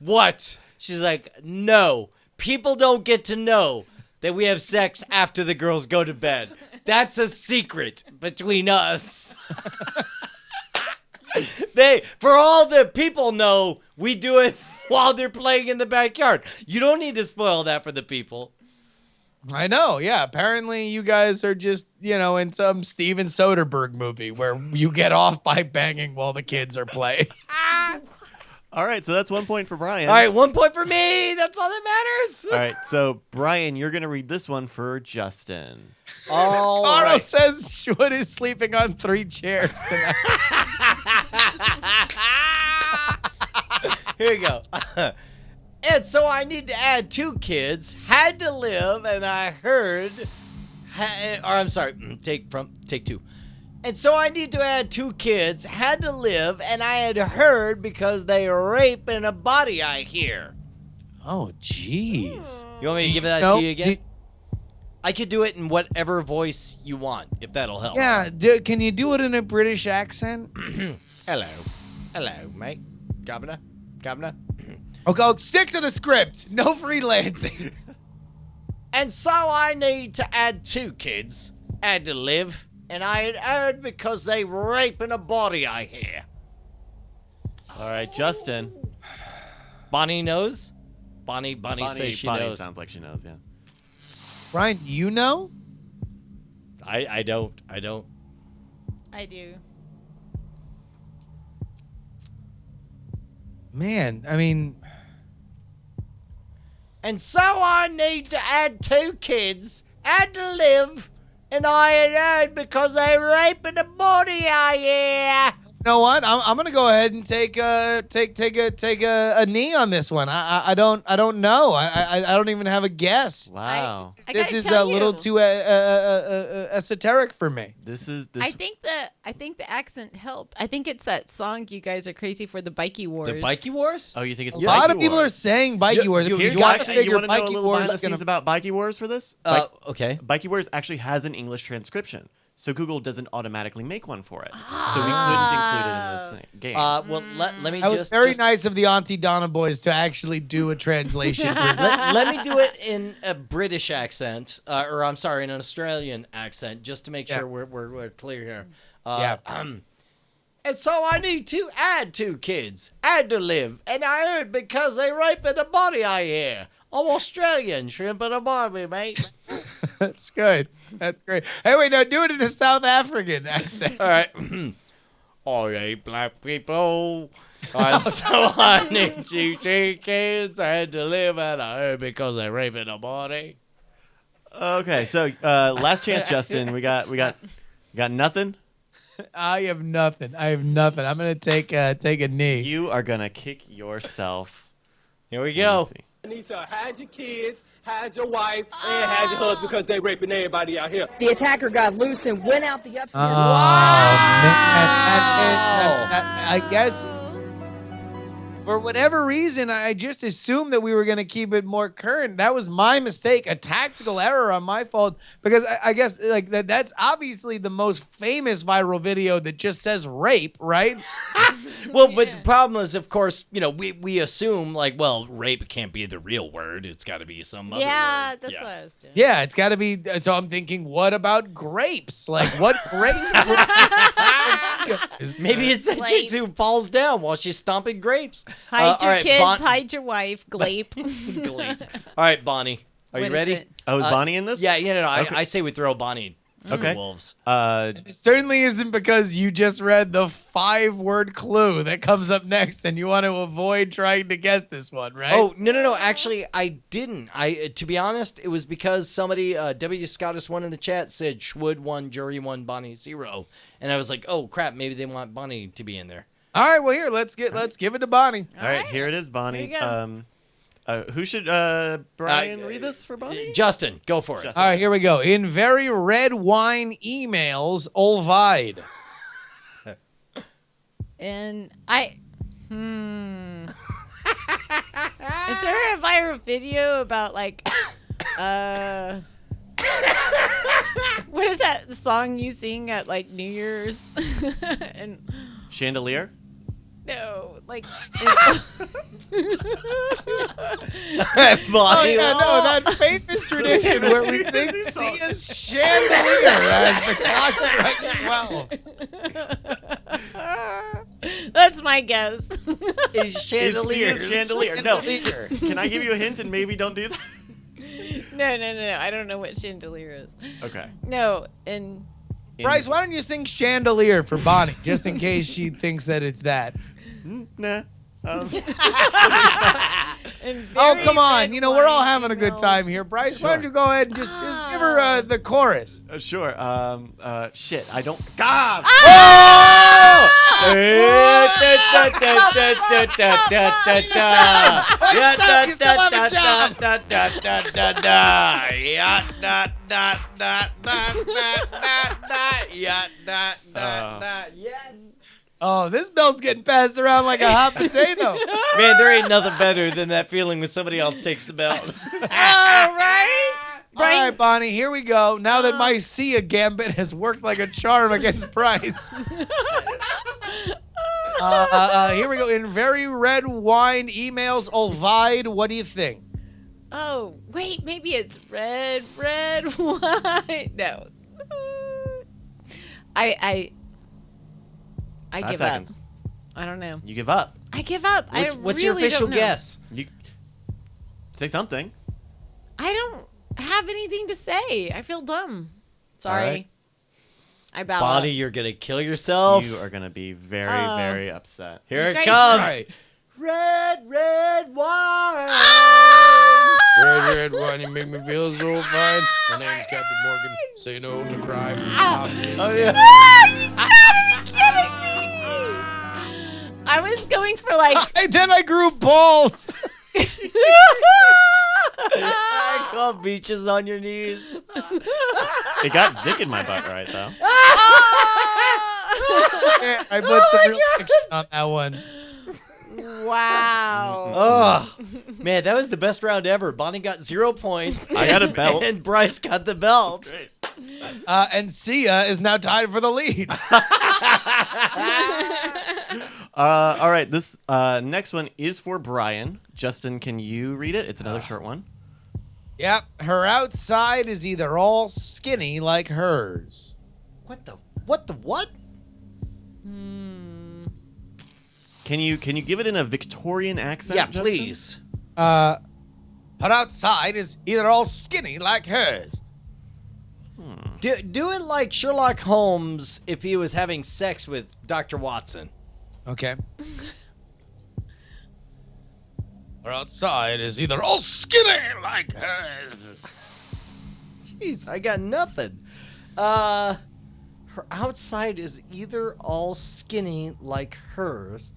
She's like, no, people don't get to know that we have sex after the girls go to bed. That's a secret between us. For all the people know, we do it while they're playing in the backyard. You don't need to spoil that for the people. I know, yeah. Apparently, you guys are just, in some Steven Soderbergh movie where you get off by banging while the kids are playing. All right, so that's 1 point for Brian. All right, 1 point for me. That's all that matters. All right, so Brian, you're gonna read this one for Justin. All Carl right. says Schwood is sleeping on 3 chairs tonight. Here you go. And so I need to add 2 kids. Had to live, and I heard. Take 2. And so I need to add 2 kids. Had to live, and I had heard because they rape in a body. I hear. Oh, jeez. You want me to give that to you again? I could do it in whatever voice you want, if that'll help. Yeah, can you do it in a British accent? Hello, mate. Governor. Okay, stick to the script. No freelancing. And so I need to add 2 kids. Had to live. And I had heard because they rape in a body, I hear. All right, Justin. Bonnie knows? Bonnie says she Bonnie knows. sounds like she knows, yeah. Brian, do you know? I don't. I do. Man, I mean, And so I need to add 2 kids. Had to live. And I had heard because they rape in the body, I hear. you know what? I'm gonna go ahead and take a knee on this one. I don't know. I don't even have a guess. Wow. I This gotta is tell a little you. too esoteric for me. This is I think the accent helped. I think it's that song you guys are crazy for, the Bikey Wars. The Bikey Wars? Oh, you think it's A lot Bikey of people are Wars? saying Bikey Wars. you- If you watch actually- the You bigger want to know a Bikey little Wars behind the is gonna scenes about Bikey Wars for this? Okay. Bikey Wars actually has an English transcription, so Google doesn't automatically make one for it. So we couldn't include it in this game. Well, let me That was just... very just- nice of the Auntie Donna boys to actually do a translation. let me do it in a British accent, or I'm sorry, an Australian accent, just to make Yeah. sure we're clear here. Yeah. And so I need to add 2 kids. Had to live, and I heard because they rape in the body, I hear. I'm Australian, shrimp in a barbie, mate. That's good. That's great. Hey, wait, now do it in a South African accent. All right. I hate black people. And so I need 2 kids. I had to live, and I heard because they rape in the body. Okay, so last chance, Justin. We got nothing. I have nothing. I'm gonna take a knee. You are gonna kick yourself. Here we Let me go. see. need to hide your kids, hide your wife, and hide your husband because they raping everybody out here. The attacker got loose and went out the upstairs. Man, I guess for whatever reason, I just assumed that we were going to keep it more current. That was my mistake, a tactical error on my fault, because I guess like that's obviously the most famous viral video that just says rape, right? Well, but the problem is, of course, we assume like, well, rape can't be the real word. It's got to be some other Yeah, word. that's what I was doing. Yeah, it's got to be. So I'm thinking, what about grapes? Like, what grape? Maybe it's that chick Glape. who falls down while she's stomping grapes. Hide all your right, kids, Bon- hide your wife, glape. Glape. All right, Bonnie, are What you is ready? it? Oh, is Bonnie in this? Yeah, no. Okay. I say we throw Bonnie to Okay. the wolves. It certainly isn't because you just read the 5-word clue that comes up next, and you want to avoid trying to guess this one, right? Oh, no. Actually, I didn't. To be honest, it was because somebody, W. Scottus 1 in the chat said Schwood 1, Jury 1, Bonnie 0. And I was like, oh, crap, maybe they want Bonnie to be in there. All right, well, here, let's give it to Bonnie. All right, here it is, Bonnie. Here you go. Who should Brian read this for Bonnie? Justin, go for it. Justin. All right, here we go. In very red wine emails, Olvide. And is there a viral video about like what is that song you sing at like New Year's? And Chandelier? no, like Oh, yeah, no, that famous tradition where we sing Sia's Chandelier as the clock strikes 12. that's my guess. Is Chandelier. Is Chandelier. No. Can I give you a hint and maybe don't do that? No. I don't know what chandelier is. Okay. No, and Bryce, why don't you sing Chandelier for Bonnie, just in case she thinks that it's that? Nah. and Oh, very come on. red We're all wine having a good emails. time here. Bryce, why don't you go ahead and just give her the chorus? Sure. Shit. I don't. God. Oh, this belt's getting passed around like a hot potato. Man, there ain't nothing better than that feeling when somebody else takes the belt. All right. All right, Bonnie, here we go. Now that my Sia gambit has worked like a charm against Bryce. Here we go. In very red wine emails, Olvide, what do you think? Oh, wait, maybe it's red wine. No. I 5 give seconds. up. I don't know. You give up. I give up. What's I your really official don't know. guess? You say something. I don't have anything to say. I feel dumb. Sorry. All right. I bow Bonnie, out. you're going to kill yourself. You are gonna be very, Oh. very upset. Here You it guys- comes. All right. Red wine. Red wine, you make me feel so fine. My name's Captain Morgan. Say no to crime. Oh, yeah. You gotta be kidding me! I was going for like. And then I grew balls. I call beaches on your knees. It got dick in my butt, right though. I put some real action on that one. Wow. Oh, man, that was the best round ever. Bonnie got 0 points. I got a belt. And Bryce got the belt. Great. And Sia is now tied for the lead. All right, this next one is for Brian. Justin, can you read it? It's another short one. Yep, her outside is either all skinny like hers. What the what? Can you give it in a Victorian accent? Yeah, Justin? please. Her outside is either all skinny like hers. Do it like Sherlock Holmes if he was having sex with Dr. Watson. Okay. Her outside is either all skinny like hers. Jeez, I got nothing. Her outside is either all skinny like hers.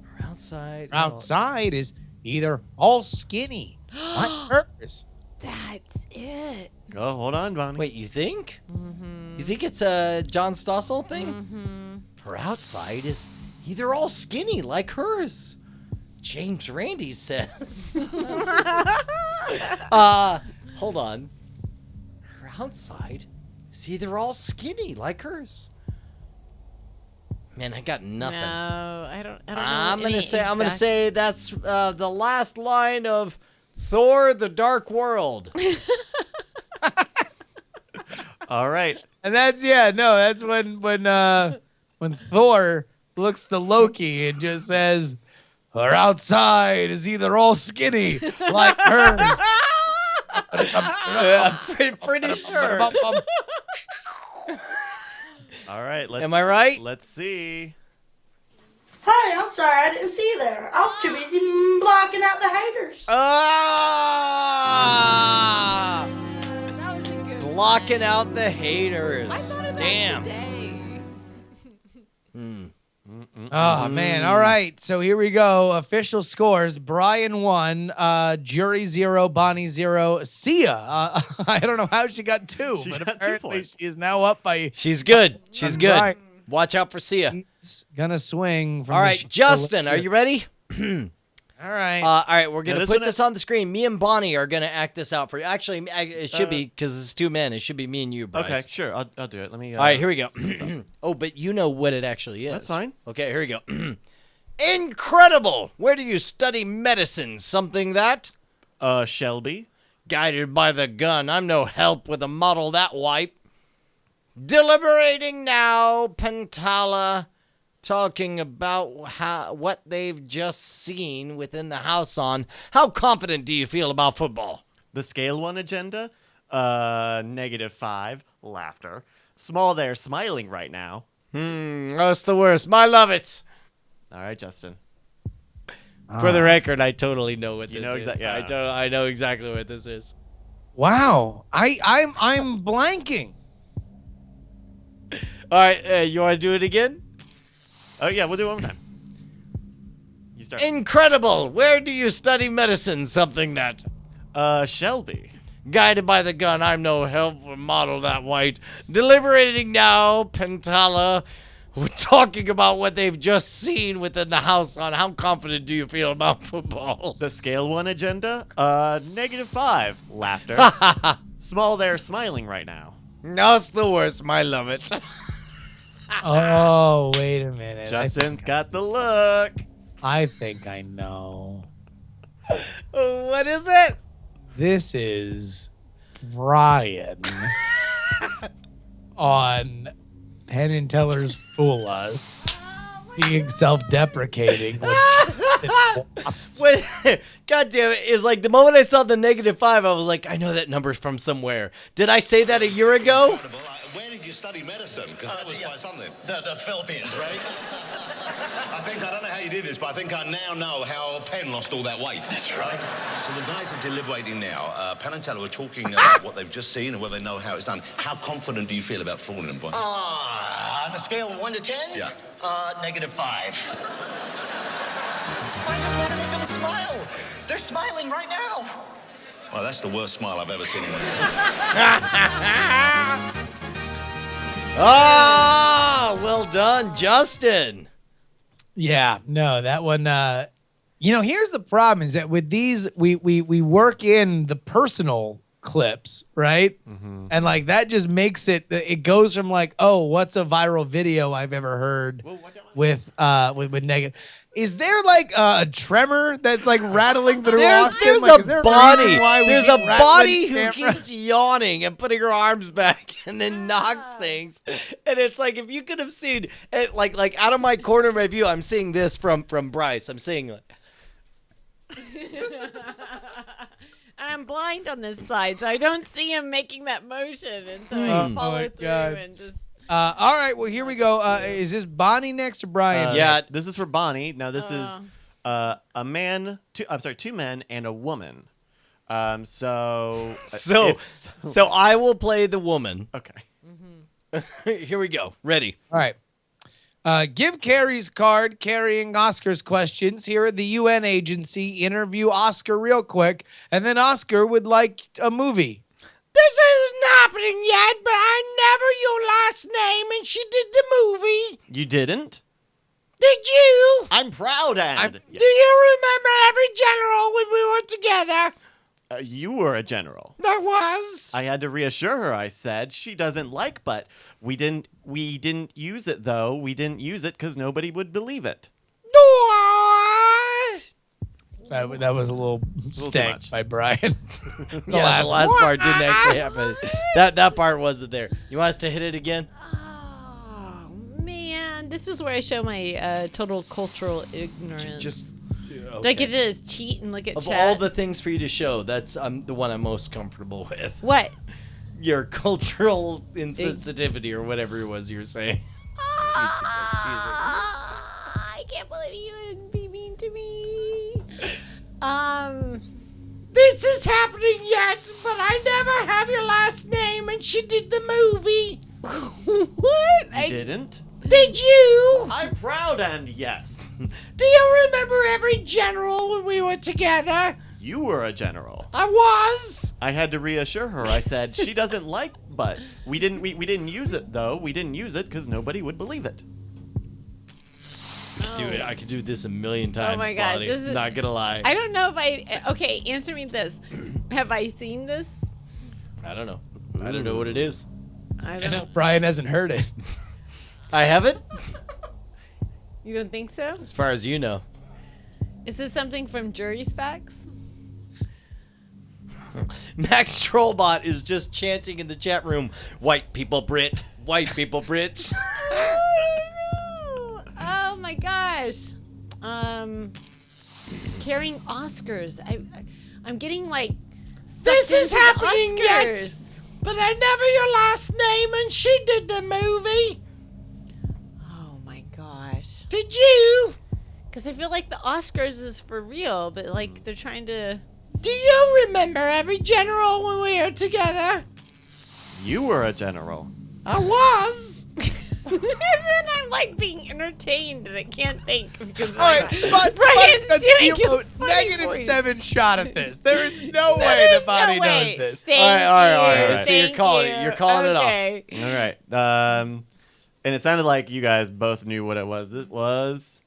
Her outside. Her outside is either all skinny like hers. That's it. Oh, hold on, Bonnie. Wait, you think? Mm-hmm. You think it's a John Stossel thing? Mm-hmm. Her outside is either all skinny like hers. James Randi says. Hold on. Her outside is either all skinny like hers. Man, I got nothing. No, I don't know. I'm gonna any say exact- that's the last line of Thor: The Dark World. All right. And that's when Thor looks to Loki and just says, her outside is either all skinny like hers. I'm pretty sure. All right. Let's, Am I right? Let's see. Hey, I'm sorry I didn't see you there. I was too busy blocking out the haters. Ah! That was a good Blocking out the haters. I thought of that Damn. today. Oh, man. All right. So here we go. Official scores. Brian 1, Jury 0, Bonnie 0, Sia. I don't know how she got 2, She but got 2 apparently points. she is now up by... She's good. She's good. Right. Watch out for Sia. She's gonna swing from All the right, sh- Justin, are you ready? All right. All right, we're Yeah, gonna this put one this on the screen. Me and Bonnie are gonna act this out for you. Actually, it should be because it's 2 men. It should be me and you, Bryce. Okay, sure. I'll do it. Let me. All right, here we go. Oh, but you know what it actually is. That's fine. Okay, here we go. Incredible! Where do you study medicine? Something that Shelby. guided by the gun. I'm no help with a model that wipe. Deliberating now, Pentala. Talking about what they've just seen within the house on. How confident do you feel about football? The scale 1 agenda. -5. Laughter. Small there, smiling right now. That's the worst. I love it. All right, Justin. For the record, I totally know what You this know is. yeah. I know exactly what this is. Wow. I'm blanking. All right, you want to do it again? Oh yeah, we'll do it one more time. You start. Incredible. Where do you study medicine? Something that Shelby. guided by the gun. I'm no help for model that white. Deliberating now, Pentala. We're talking about what they've just seen within the house on. How confident do you feel about football? The scale 1 agenda. -5. Laughter. Small there, smiling right now. That's the worst. I love it. Oh, wait a minute. Justin's got the look. I think I know. What is it? This is Brian on Penn and Teller's Fool Us being self-deprecating. Wait, God damn it. It's like the moment I saw the -5, I was like, I know that number's from somewhere. Did I say that a year ago? Where did you study medicine? Because that was quite something. The Philippines, right? I don't know how you did this, but I think I now know how Penn lost all that weight. That's right. So the guys are deliberating now. Penn and Teller are talking about what they've just seen and whether they know how it's done. How confident do you feel about fooling them, Brian? On a scale of 1 to 10? Yeah. -5. I just want to make them smile. They're smiling right now. Well, that's the worst smile I've ever seen. Ah, well done, Justin. Yeah, no, that one. Here's the problem: is that with these, we work in the personal clips, right? Mm-hmm. And like that just makes it. It goes from like, oh, what's a viral video I've ever heard with negative. Is there like a tremor that's like rattling through Austin? There's Like, is a there body. reason why we There's keep a rattling body who camera? keeps yawning and putting her arms back and then knocks things. And it's like if you could have seen it, like out of my corner of my view, I'm seeing this from Bryce. I'm seeing like. I'm blind on this side, so I don't see him making that motion, and so I follow my through God. and just. All right, well here we go. Is this Bonnie next or Brian? Yeah, next? this is for Bonnie. Now this is a man. Two men and a woman. So I will play the woman. Okay. Here we go. Ready. All right. Give Carrie's card carrying Oscar's questions. Here at the UN agency. Interview Oscar real quick. And then Oscar would like a movie. This isn't happening yet, but I never your last name, and she did the movie. You didn't? Did you? I'm proud, and Do you remember every general when we were together? You were a general. There was. I had to reassure her. I said she doesn't like but. We didn't use it though. We didn't use it because nobody would believe it. That was a little stank much. by Brian. the last part didn't actually happen. That part wasn't there. You want us to hit it again? Oh man, this is where I show my total cultural ignorance. Just Do I get to just cheat and look at of chat? all the things for you to show, that's the one I'm most comfortable with. What? Your cultural insensitivity or whatever it was you were saying. I can't believe you would be mean to me. This is happening yet, but I never have your last name, and she did the movie. What? You didn't? Did you? I'm proud and yes. Do you remember every general when we were together? You were a general. I was. I had to reassure her. I said she doesn't like but. We didn't use it though. We didn't use it because nobody would believe it. I could do this a million times. Oh my God, Bonnie. this is- Not gonna lie. I don't know if okay, answer me this. Have I seen this? I don't know. I don't know what it is. I don't know. Brian hasn't heard it. I haven't, You don't think so? as far as you know. Is this something from Jury's Facts? Max Trollbot is just chanting in the chat room, "White people Brit, white people Brits." Oh my gosh. Carrying Oscars. I'm getting like This sucked is into the happening yet, Oscars. but I never your last name, and she did the movie. Oh my gosh. Did you? Because I feel like the Oscars is for real, but like they're trying to. Do you remember every general when we were together? You were a general. I was. And then I'm like being entertained and I can't think because All right, but Brian's that's doing zero, a funny voice. -7 shot at this. There is no way that Bonnie knows this. Thank All right. you. So you're calling it. You're calling it off. Okay. All right. And it sounded like you guys both knew what it was. It was.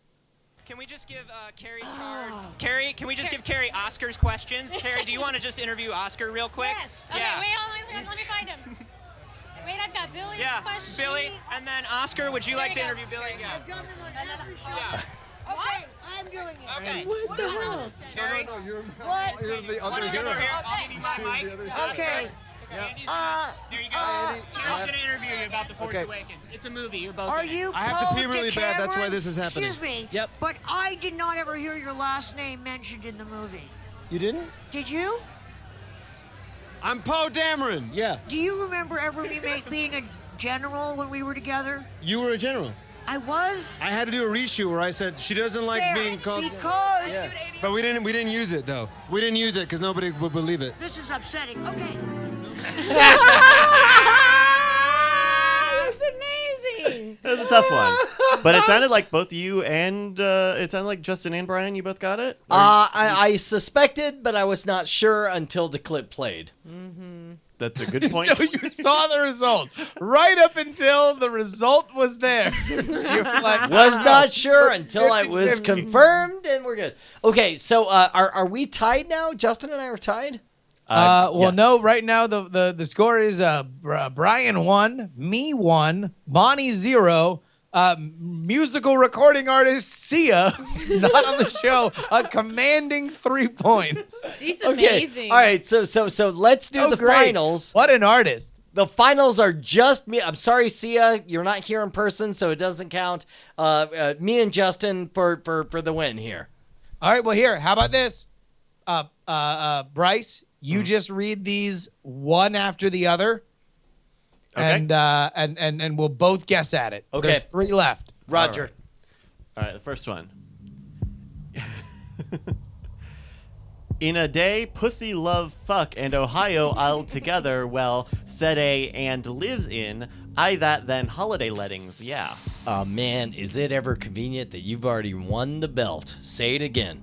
Can we just give Carrie's card? Carrie, can we just give Carrie Oscar's questions? Carrie, do you want to just interview Oscar real quick? Yes. Okay, Yeah. wait, let me find him. Wait, I've got Billy's Yeah, question. Billy, and then Oscar, would you like to There you interview Billy? There you Yeah. go. I've done them on every show. Yeah. Okay, I'm doing it. Okay. What the hell? Carrie, you're What? the why don't you come over here? I'll give you my mic. Okay. Andy's gonna, there you go. Carrie's going to interview you about The Force Okay. Awakens. It's a movie. You're both Are in it. you I have to pee Poe really bad. That's why Cameron? this is happening. Excuse me. Yep. But I did not ever hear your last name mentioned in the movie. You didn't? Did you? I'm Poe Dameron. Yeah. Do you remember ever being a general when we were together? You were a general. I was. I had to do a reshoot where I said she doesn't like There, being called. because Yeah. But we didn't use it though. We didn't use it because nobody would believe it. this is upsetting. Okay. That's amazing. That was a tough one. But it sounded like both you and it sounded like Justin and Brian, you both got it? I suspected, but I was not sure until the clip played. That's a good point. So you saw the result right up until the result was there. You're like, Was "Wow." not sure until I was 50-50. confirmed, and we're good. Okay, so are we tied now? Justin and I are tied. Well, yes. no. Right now, the score is Brian 1, me 1, Bonnie 0. Musical recording artist Sia, who's not on the show, a commanding 3 points. She's Okay, amazing. all right. So let's do So the great. finals. What an artist! The finals are just me. I'm sorry, Sia, you're not here in person, so it doesn't count. Me and Justin for the win here. All right. Well, here. How about this? Bryce, you just read these one after the other. Okay. And we'll both guess at it. Okay. There's 3 left. Roger. All right, the first one. In a day, pussy, love, fuck, and Ohio all together, well, said a and lives in, I that then holiday lettings, yeah. Oh, man, is it ever convenient that you've already won the belt? Say it again.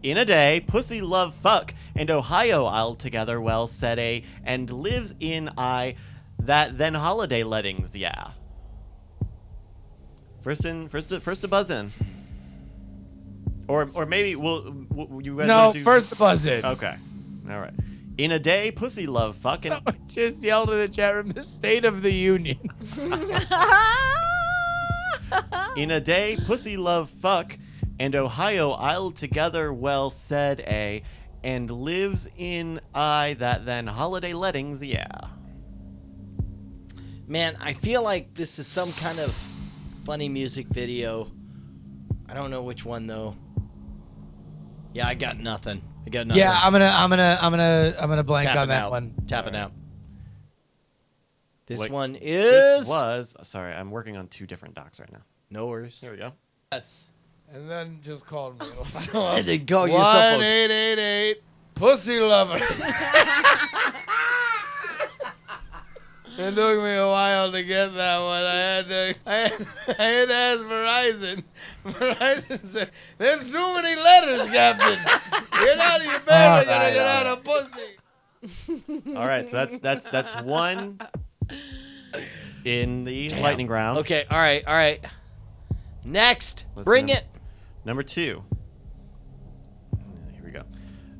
In a day, pussy, love, fuck, and Ohio all together, well, said a and lives in, I that then holiday lettings, yeah. First to buzz in. Or maybe you guys No, wanna do... first to buzz in. Okay. All right. In a day, pussy, love, fuck, and... Someone just yelled in the chat room, the State of the Union. In a day, pussy, love, fuck, and Ohio all together, well, said a, and lives in I that then holiday lettings, yeah. Man, I feel like this is some kind of funny music video. I don't know which one though. Yeah, I got nothing. Yeah, I'm gonna blank Tapping on that out. one. Tapping out. This Wait, one is. This was. Sorry, I'm working on 2 different docs right now. No worries. Here we go. Yes. And then just called me. And then call yourself a- 1888 pussy lover. It took me a while to get that one. I had to ask Verizon. Verizon said, "There's too many letters, Captain. You're not your barely gonna get out of pussy." All right, so that's 1 in the lightning round. Okay, all right. Next, Let's bring num- it. Number 2. Here we go.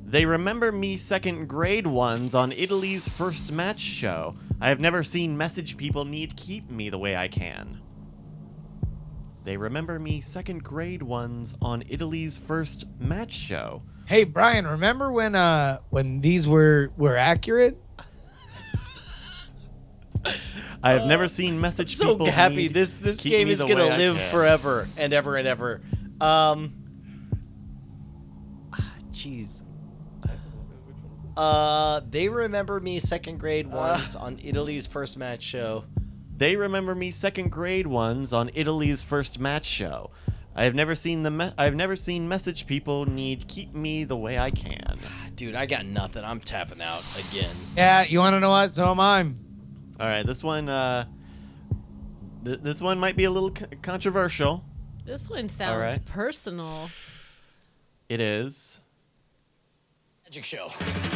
They remember me second grade ones on Italy's first match show. I have never seen message people need keep me the way I can. They remember me second grade ones on Italy's first match show. Hey Brian, remember when these were accurate? I have never seen message So people happy need this keep game me is the gonna way I live can. forever and ever and ever. Jeez. They remember me second grade ones on Italy's first match show. They remember me second grade ones on Italy's first match show. I have never seen message people need keep me the way I can. Dude, I got nothing. I'm tapping out again. Yeah, you want to know what? So am I. All right, this one this one might be a little controversial. This one sounds right. personal. It is. Magic show.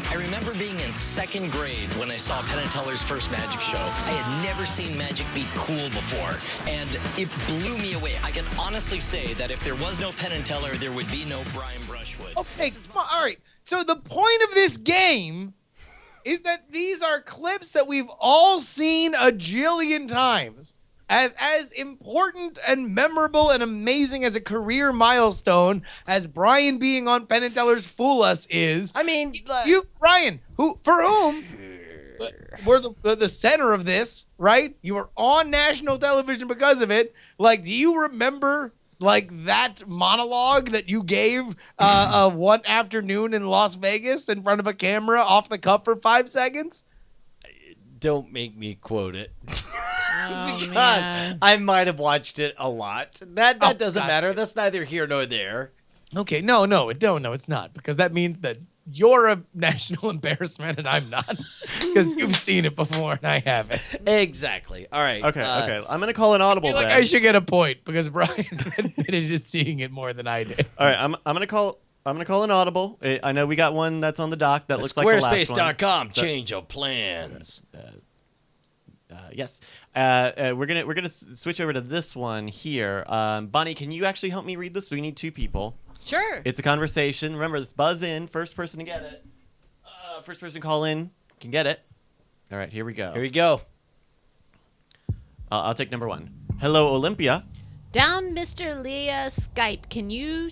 I remember being in second grade when I saw Penn & Teller's first magic show. I had never seen magic be cool before, and it blew me away. I can honestly say that if there was no Penn & Teller, there would be no Brian Brushwood. Okay, come on. All right. So the point of this game is that these are clips that we've all seen a jillion times. As important and memorable and amazing as a career milestone as Brian being on Penn & Teller's Fool Us is, I mean, you, Brian, for whom we're the center of this, right? You were on national television because of it. Like, do you remember like that monologue that you gave one afternoon in Las Vegas in front of a camera off the cuff for 5 seconds? Don't make me quote it. Oh, Because man. I might have watched it a lot. That doesn't God. matter. That's neither here nor there. Okay, no, it's not, because that means that you're a national embarrassment and I'm not, because you've seen it before and I haven't. Exactly. All right. Okay, okay. I'm gonna call an audible. I feel like then. I should get a point because Brian admitted to seeing it more than I did. All right, I'm gonna call an audible. I know we got one that's on the dock that looks like the last one. Squarespace.com. Change of plans. Yes. We're gonna switch over to this one here. Bonnie, can you actually help me read this? We need 2 people. Sure. It's a conversation. Remember, this buzz in. First person to get it. First person to call in can get it. All right, here we go. Here we go. I'll take number 1. Hello, Olympia. Down Mr. Leah Skype. Can you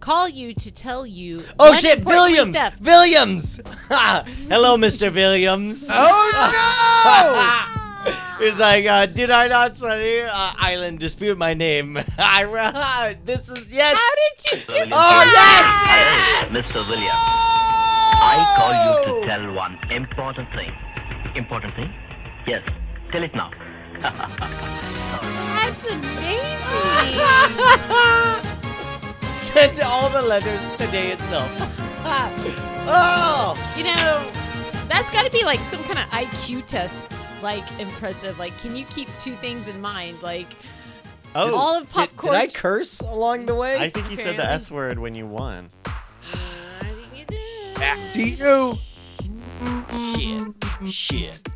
call you to tell you? Oh one shit, important Williams! theft? Williams! Hello, Mr. Williams. Oh He's like, did I not study Island Dispute my name? This is, yes. How did you do Oh, yes! Mr. Williams, I call you to tell one important thing. Important thing? Yes. Tell it now. That's amazing. Send all the letters today itself. Oh! You know, that's got to be like some kind of IQ test, like impressive. Like, can you keep two things in mind? Like, all of popcorn. Did I curse along the way? I think you said the S word when you won. Back to you. Shit.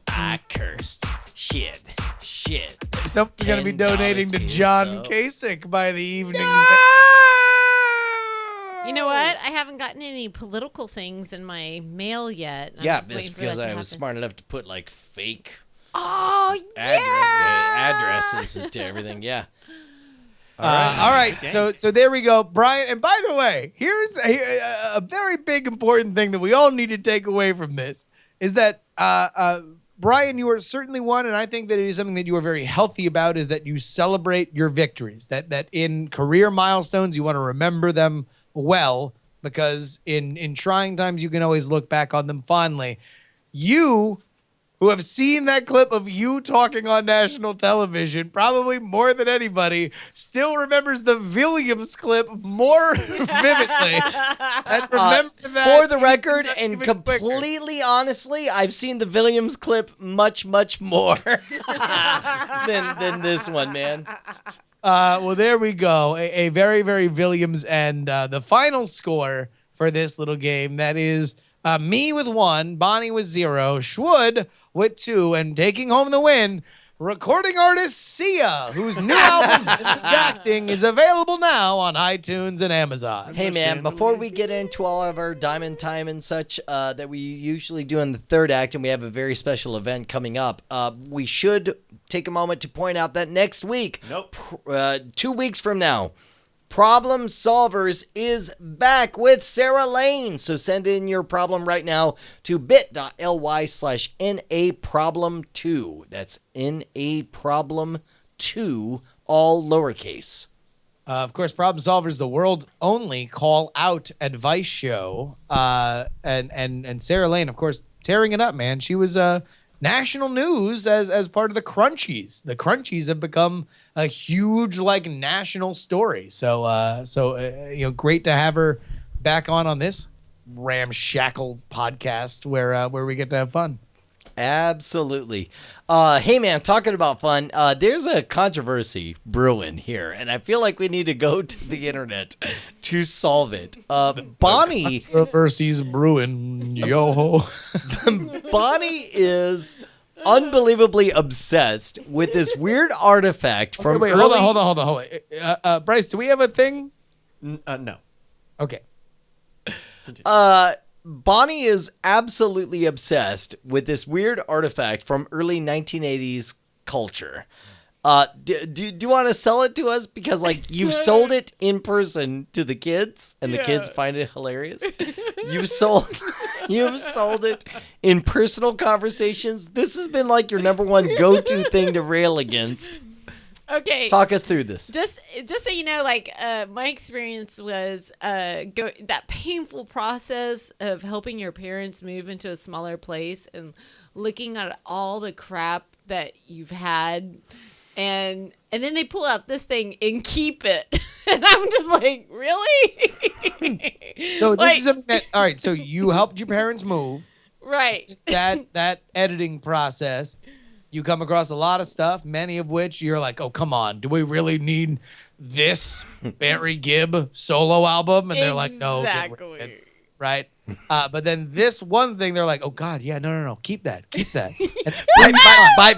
I cursed. Shit. Someone's going to be donating to John Kasich by the evening. You know what? I haven't gotten any political things in my mail yet. I'm Yeah, just waiting for because that to I was happen. smart enough to put like fake addresses to everything. Yeah. All right. So there we go, Brian. And by the way, here's a very big important thing that we all need to take away from this is that Brian, you are certainly one, and I think that it is something that you are very healthy about, is that you celebrate your victories. That in career milestones you want to remember them well, because in trying times you can always look back on them fondly. You, who have seen that clip of you talking on national television, probably more than anybody, still remembers the Williams clip more vividly. And remember that. For the record, and completely honestly, I've seen the Williams clip much more than this one, man. Well, there we go. A very, very Williams, and the final score for this little game, that is me with 1, Bonnie with 0, Schwood with 2, and taking home the win, recording artist Sia, whose new album, Acting, is available now on iTunes and Amazon. Hey, man, before we get into all of our diamond time and such that we usually do in the third act, and we have a very special event coming up, we should take a moment to point out that next week, 2 weeks from now, Problem Solvers is back with Sarah Lane. So send in your problem right now to bit.ly/NAProblem2. That's NAProblem2, all lowercase. Of course, Problem Solvers, the world's only call-out advice show. And Sarah Lane, of course, tearing it up, man. She was national news as part of the Crunchies. The Crunchies have become a huge national story. So great to have her back on this ramshackle podcast where we get to have fun. Absolutely. Hey, man, talking about fun, there's a controversy brewing here, and I feel like we need to go to the internet to solve it. Bonnie... Controversies brewing, yo-ho. Bonnie is unbelievably obsessed with this weird artifact from Wait, early... hold on. Bryce, do we have a thing? No. Okay. Bonnie is absolutely obsessed with this weird artifact from early 1980s culture. Do you want to sell it to us? Because you've sold it in person to the kids, and the kids find it hilarious. You've sold it in personal conversations. This has been your number one go-to thing to rail against. Okay. Talk us through this. Just so you know, my experience was that painful process of helping your parents move into a smaller place and looking at all the crap that you've had, and then they pull out this thing and keep it, and I'm just like, really? So this is something that, all right. So you helped your parents move, right? That editing process. You come across a lot of stuff, many of which you're like, oh, come on. Do we really need this Barry Gibb solo album? And they're like, no. Exactly. Right? But then this one thing, they're like, oh, God, yeah, no. Keep that.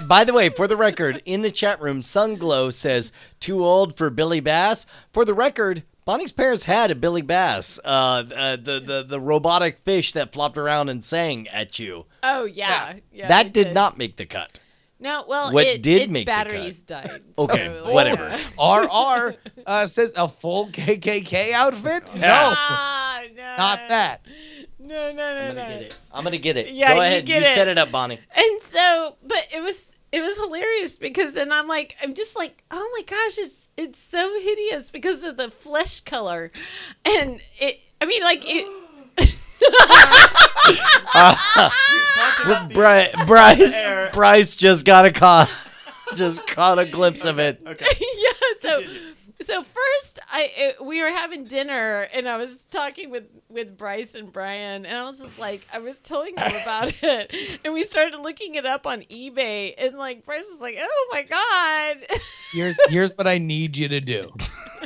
By the way, for the record, in the chat room, Sunglow says, too old for Billy Bass. For the record, Bonnie's parents had a Billy Bass, the robotic fish that flopped around and sang at you. Oh, yeah. That did not make the cut. No, well, What did its make the batteries cut? died. Okay, so, whatever. RR says a full KKK outfit? Yeah. No, no, not that. No. I'm gonna get it. Yeah, Go ahead. you You set it up, Bonnie. And so, but it was hilarious because then I'm just like, oh my gosh, it's so hideous because of the flesh color, and Bryce just caught a glimpse of it. Okay. Yeah, So first, we were having dinner, and I was talking with Bryce and Brian, and I was just like, I was telling them about it, and we started looking it up on eBay, and like Bryce was like, oh my god. Here's what I need you to do.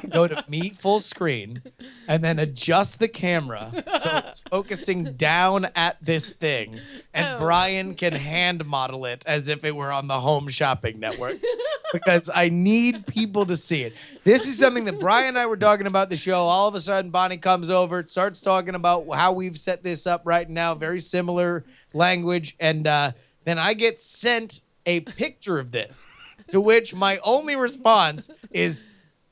Go to meet full screen and then adjust the camera so it's focusing down at this thing, and Brian can hand model it as if it were on the Home Shopping Network, because I need people to see it. This is something that Brian and I were talking about the show. All of a sudden, Bonnie comes over, starts talking about how we've set this up right now, very similar language, and then I get sent a picture of this, to which my only response is,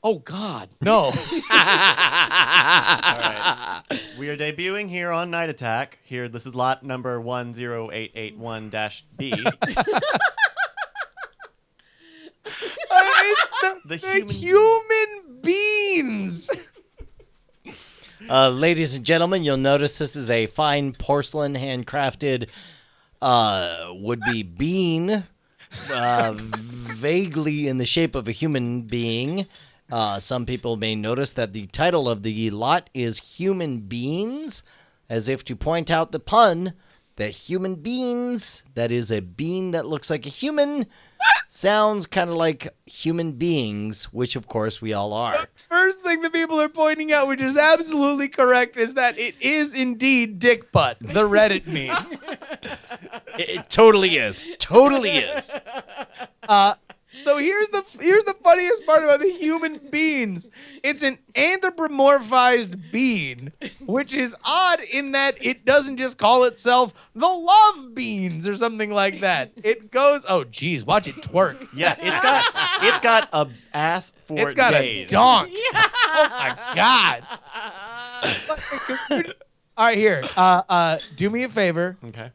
oh, God, no. All right. We are debuting here on Night Attack. Here, this is lot number 10881-B. It's the human beings. Ladies and gentlemen, you'll notice this is a fine porcelain handcrafted would-be bean, vaguely in the shape of a human being. Some people may notice that the title of the lot is Human Beans, as if to point out the pun that human beings, that is a bean that looks like a human, sounds kind of like human beings, which of course we all are. The first thing that people are pointing out, which is absolutely correct, is that it is indeed Dick Butt, the Reddit meme. It totally is. Totally is. So here's the funniest part about the human beans. It's an anthropomorphized bean, which is odd in that it doesn't just call itself the Love Beans or something like that. It goes, oh geez, watch it twerk. Yeah, it's got a ass for days. It's got a donk. Yeah. Oh my God. All right, here. Do me a favor. Okay.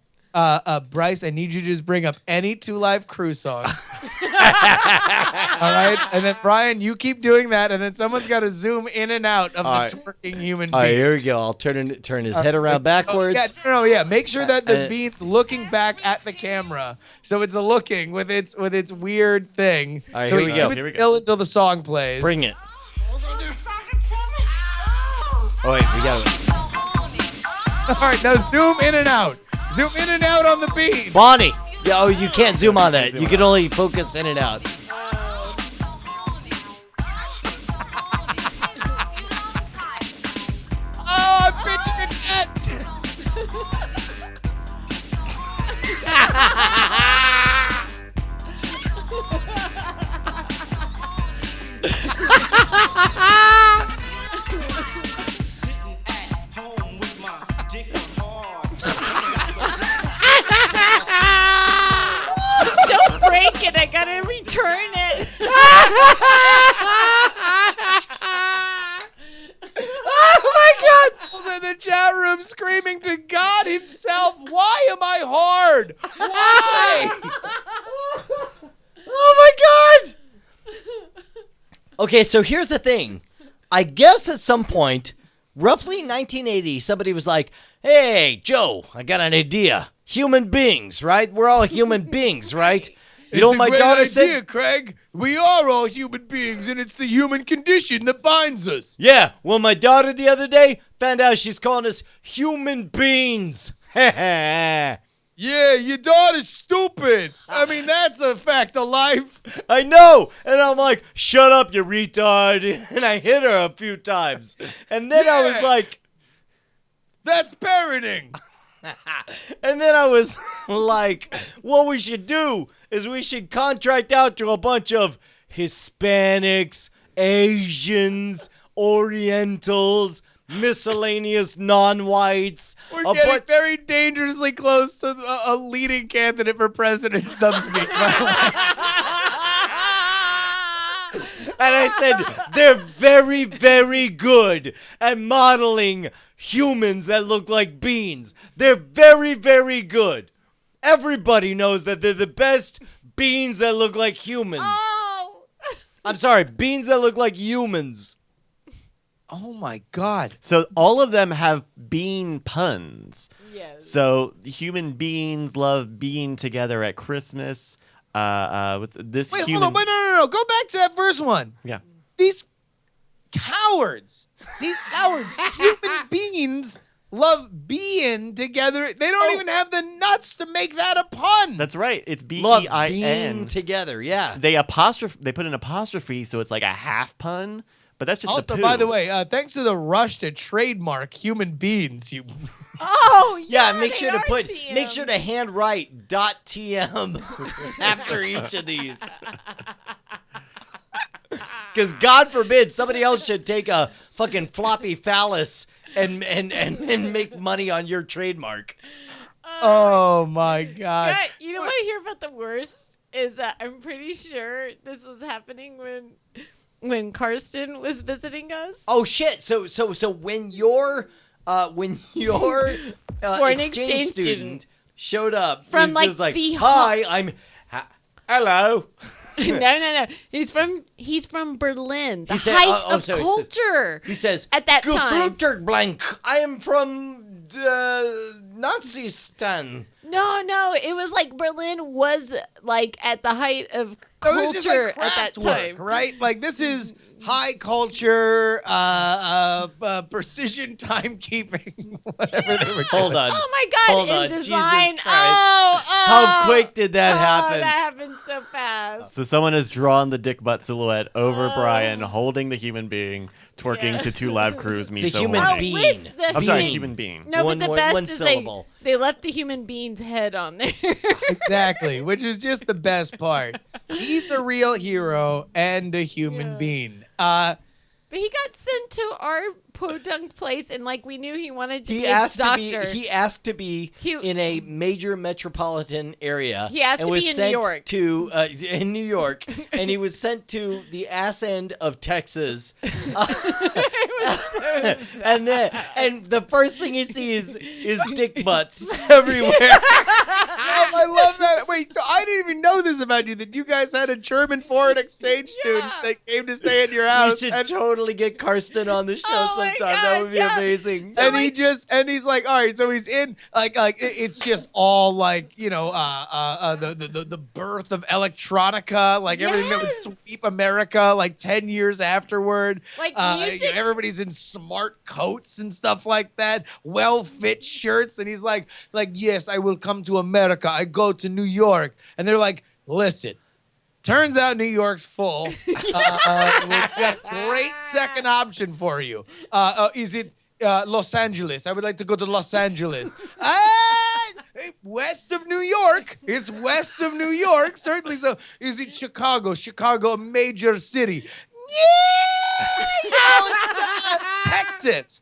Bryce, I need you to just bring up any 2 Live Crew song. All right? And then, Brian, you keep doing that, and then someone's got to zoom in and out of the twerking human being. All right, here we go. I'll turn his head around backwards. Yeah. Make sure that the bean's looking back at the camera. So it's looking with its weird thing. All right, so here we go. Keep it still until the song plays. Bring it. Oh, wait, we got it. All right, now zoom in and out. Zoom in and out on the bean. Bonnie. Oh, you can't zoom on that. You can only focus in and out. Oh, I'm pitching a jet. Don't break it. I gotta return it. Oh my God! In the chat room screaming to God himself, why am I hard? Why? Oh my God! Okay, so here's the thing. I guess at some point, roughly 1980, somebody was like, hey, Joe, I got an idea. Human beings, right? We're all human beings, right? You know what my daughter said? Craig. We are all human beings, and it's the human condition that binds us. Yeah, well, my daughter the other day found out she's calling us human beings. Yeah, your daughter's stupid. I mean, that's a fact of life. I know. And I'm like, shut up, you retard. And I hit her a few times. And then I was like, that's parenting. And then I was like, what we should do is we should contract out to a bunch of Hispanics, Asians, Orientals, miscellaneous non-whites. We're getting very dangerously close to a leading candidate for president stump speech. And I said, they're very, very good at modeling humans that look like beans. They're very, very good. Everybody knows that they're the best beans that look like humans. Oh! I'm sorry, beans that look like humans. Oh my God. So all of them have bean puns. Yes. So human beings love being together at Christmas. What's this Wait, human? hold on. Wait, no. Go back to that first one. Yeah. These cowards. These cowards, human beings, love being together. They don't even have the nuts to make that a pun. That's right. It's Love B-E-I-N. being together. Yeah. They put an apostrophe, so it's like a half pun. But that's just Also, a poo. by the way, thanks to the rush to trademark human beings, you. Oh Yeah, make sure to handwrite .tm after each of these. Because God forbid somebody else should take a fucking floppy phallus and make money on your trademark. Oh my God. God, you know what I hear about the worst is that I'm pretty sure this was happening when Karsten was visiting us. Oh shit! So when your Foreign exchange student showed up from he's like just like, the hi, hello. No. He's from Berlin. The He said- height of so culture. He says at that time. blank. I am from Nazistan. No, it was like Berlin was like at the height of No, culture this is like at that craft time. work, right? Like this is high culture, precision timekeeping, whatever they were. Hold on. Oh my God! Hold in on. Jesus design. Christ. Oh, How quick did that happen? That happened so fast. So someone has drawn the dick butt silhouette over Brian, holding the human being, twerking to Two Live Crew's Me It's a So human Horny. being. With the I'm sorry, being. human being. No, One but the word- best one is syllable. they left the human being's head on there. Exactly, which is just the best part. He's the real hero and a human being. But he got sent to our podunk place, and like we knew he wanted to He be a asked doctor. to be in a major metropolitan area. He asked and to was be in New sent York. to in New York, and he was sent to the ass end of Texas. and the first thing he sees is dick butts everywhere. I love that. Wait, so I didn't even know this about you, that you guys had a German foreign exchange student that came to stay in your house. We should totally get Karsten on the show sometime. That would be amazing. And he's like, all right, so he's in it's just all like, the birth of electronica, like everything that would sweep America like 10 years afterward. Like music. Everybody's in smart coats and stuff like that, well-fit shirts, and he's like, yes, I will come to America. I go to New York. And they're like, listen, turns out New York's full. We've got a great second option for you. Is it Los Angeles? I would like to go to Los Angeles. West of New York. It's west of New York, certainly. So is it Chicago? Chicago, a major city. Yeah! No, it's Texas.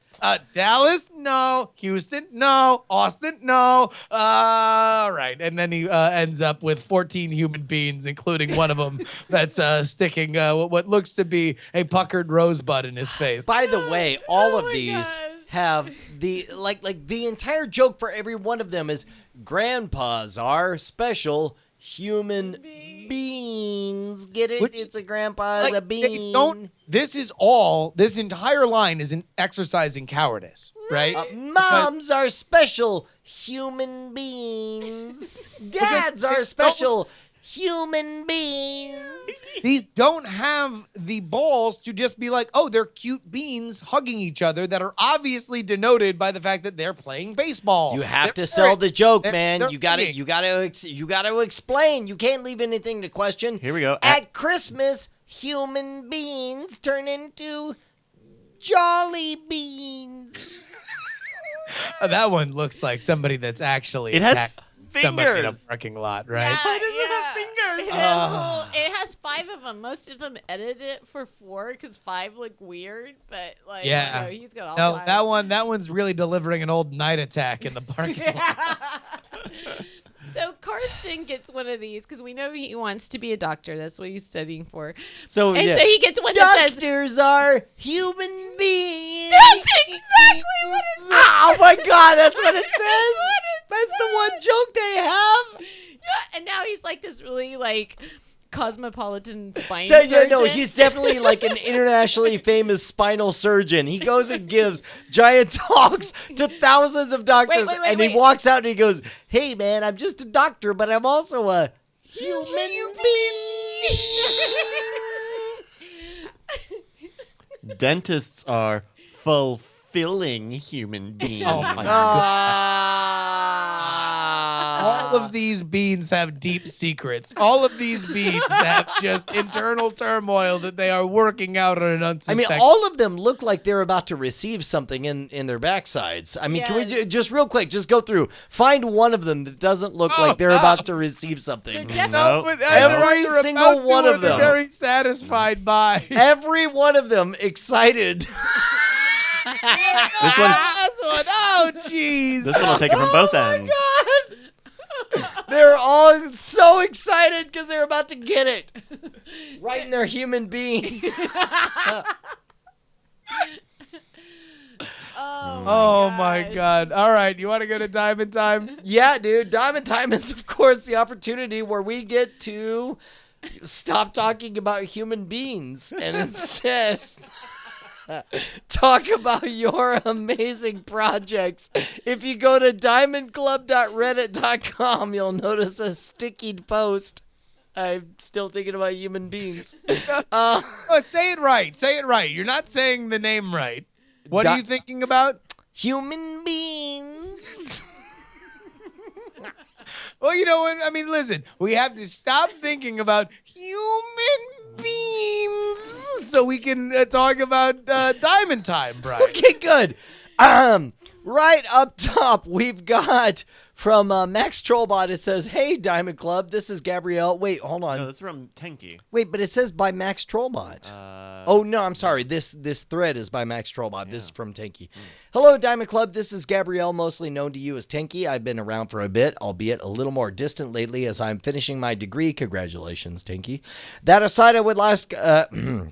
Dallas, no. Houston, no. Austin, no. All right. And then he ends up with 14 human beings, including one of them that's sticking what looks to be a puckered rosebud in his face. By the way, all of these have the the entire joke for every one of them is grandpas are special human beings. Get it? It's a grandpa's a bean. This entire line is an exercise in cowardice, right? Moms are special human beings. Dads are special human beings. These don't have the balls to just be like, oh, they're cute beans hugging each other that are obviously denoted by the fact that they're playing baseball. You have They're to sell the joke, they're- man. they're You got eating. you got to explain. You can't leave anything to question. Here we go. At Christmas, human beans turn into jolly beans. That one looks like somebody that's actually It has attacked somebody in a fingers. parking lot, right? Why does it have fingers? It has 5 of them. Most of them edited it for 4 because 5 look weird, but like, Yeah. no, he's got all 5. That one's really delivering an old night attack in the parking lot. So Karsten gets one of these because we know he wants to be a doctor. That's what he's studying for. So and so he gets one that says, doctors are human beings. "That's exactly what it says." Oh my God, that's what it says. That's the one joke they have. Yeah, and now he's like this really like cosmopolitan spine So, surgeon. no, he's definitely like an internationally famous spinal surgeon. He goes and gives giant talks to thousands of doctors, and he walks out and he goes, "Hey, man, I'm just a doctor, but I'm also a human being." Dentists are fulfilling human beings. Oh my God. All of these beans have deep secrets. All of these beans have just internal turmoil that they are working out on an I unsuspecting. mean, all of them look like they're about to receive something in their backsides. I mean, can we just real quick, just go through, find one of them that doesn't look like they're about to receive something. Every single one of them. They're very satisfied by. Every one of them excited. This one, oh, jeez. this one will take it from both ends. They're all so excited because they're about to get it. Right in their human being. Oh my God. All right. You want to go to Diamond Time? Yeah, dude. Diamond Time is, of course, the opportunity where we get to stop talking about human beings and instead talk about your amazing projects. If you go to diamondclub.reddit.com, you'll notice a sticky post. I'm still thinking about human beings. Say it right. Say it right. You're not saying the name right. What are you thinking about? Human beings. Well, you know what? I mean, listen, we have to stop thinking about human beings so we can talk about Diamond Time, Brian. Okay, good. Right up top, we've got from Max Trollbot. It says, "Hey, Diamond Club, this is Gabrielle." Wait, hold on. No, that's from Tenki. Wait, but it says by Max Trollbot. Oh no, I'm sorry. This thread is by Max Trollbot. Yeah. This is from Tenki. Hello, Diamond Club. This is Gabrielle, mostly known to you as Tenki. I've been around for a bit, albeit a little more distant lately, as I'm finishing my degree. Congratulations, Tenki. That aside, I would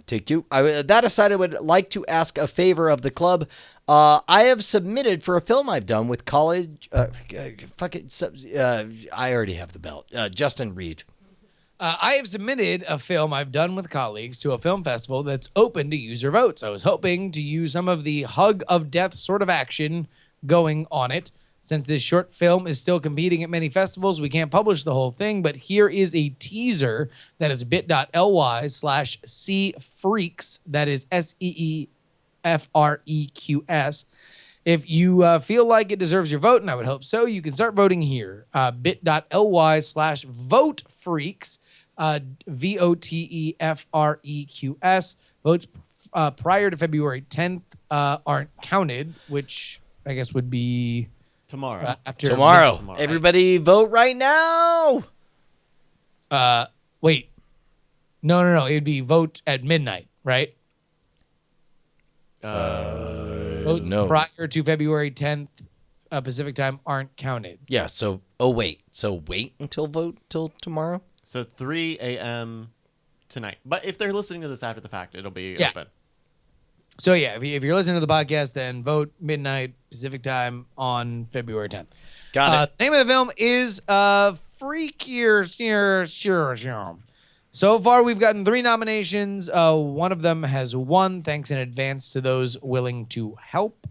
take two. That aside, I would like to ask a favor of the club. I have submitted for a film I've done with college. I already have the belt. Justin Reed. I have submitted a film I've done with colleagues to a film festival that's open to user votes. I was hoping to use some of the hug of death sort of action going on it. Since this short film is still competing at many festivals, we can't publish the whole thing, but here is a teaser that is bit.ly/cfreaks. That is SEEFREQS. If you feel like it deserves your vote, and I would hope so, you can start voting here. bit.ly/votefreaks, VOTEFREQS. Votes prior to February 10th aren't counted, which I guess would be tomorrow. Tomorrow. Everybody vote right now. Wait. No. It would be vote at midnight, right? Votes prior to February 10th Pacific time aren't counted. Yeah, so wait until vote till tomorrow? So 3 a.m. tonight. But if they're listening to this after the fact, it'll be open. So yeah, if you're listening to the podcast, then vote midnight Pacific time on February 10th. Got it. The name of the film is Freakier. So far, we've gotten 3 nominations. One of them has won. Thanks in advance to those willing to help.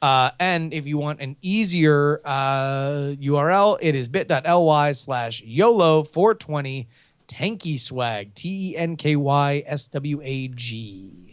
And if you want an easier URL, it is bit.ly/YOLO420 Tenky Swag. TENKYSWAG.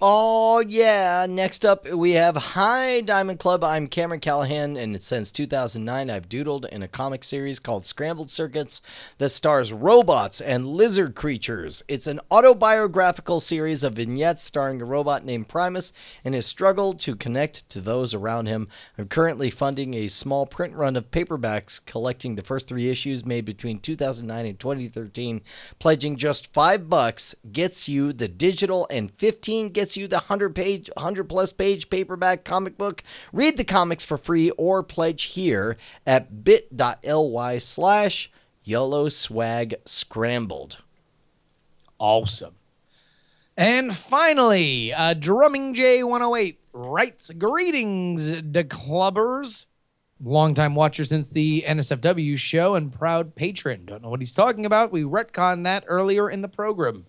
Oh, yeah. Next up, we have Hi, Diamond Club. I'm Cameron Callahan, and since 2009, I've doodled in a comic series called Scrambled Circuits that stars robots and lizard creatures. It's an autobiographical series of vignettes starring a robot named Primus and his struggle to connect to those around him. I'm currently funding a small print run of paperbacks, collecting the first 3 issues made between 2009 and 2013. Pledging just $5 gets you the digital, and $15 gets you the 100+ page paperback comic book. Read the comics for free or pledge here at bit.ly/YOLO swag scrambled. Awesome. And finally, Drumming J108 writes, "Greetings, declubbers." Longtime watcher since the NSFW show and proud patron. Don't know what he's talking about. We retconned that earlier in the program.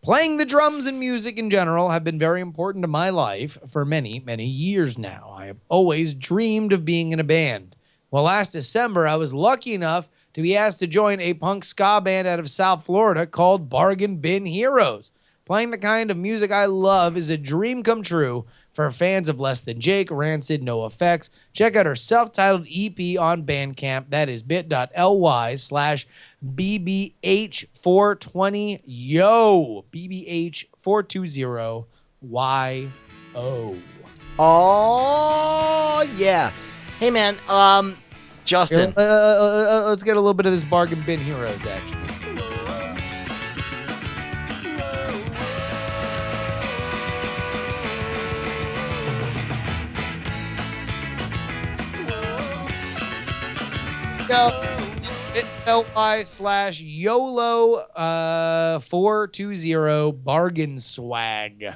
Playing the drums and music in general have been very important to my life for many, many years now. I have always dreamed of being in a band. Well, last December, I was lucky enough to be asked to join a punk ska band out of South Florida called Bargain Bin Heroes. Playing the kind of music I love is a dream come true for fans of Less Than Jake, Rancid, No Effects. Check out her self-titled EP on Bandcamp. That is bit.ly/BBH420. Yo, BBH420. YO. Oh, yeah. Hey, man, Justin. Let's get a little bit of this Bargain Bin Heroes action. bit.ly/YOLO 420 bargain swag.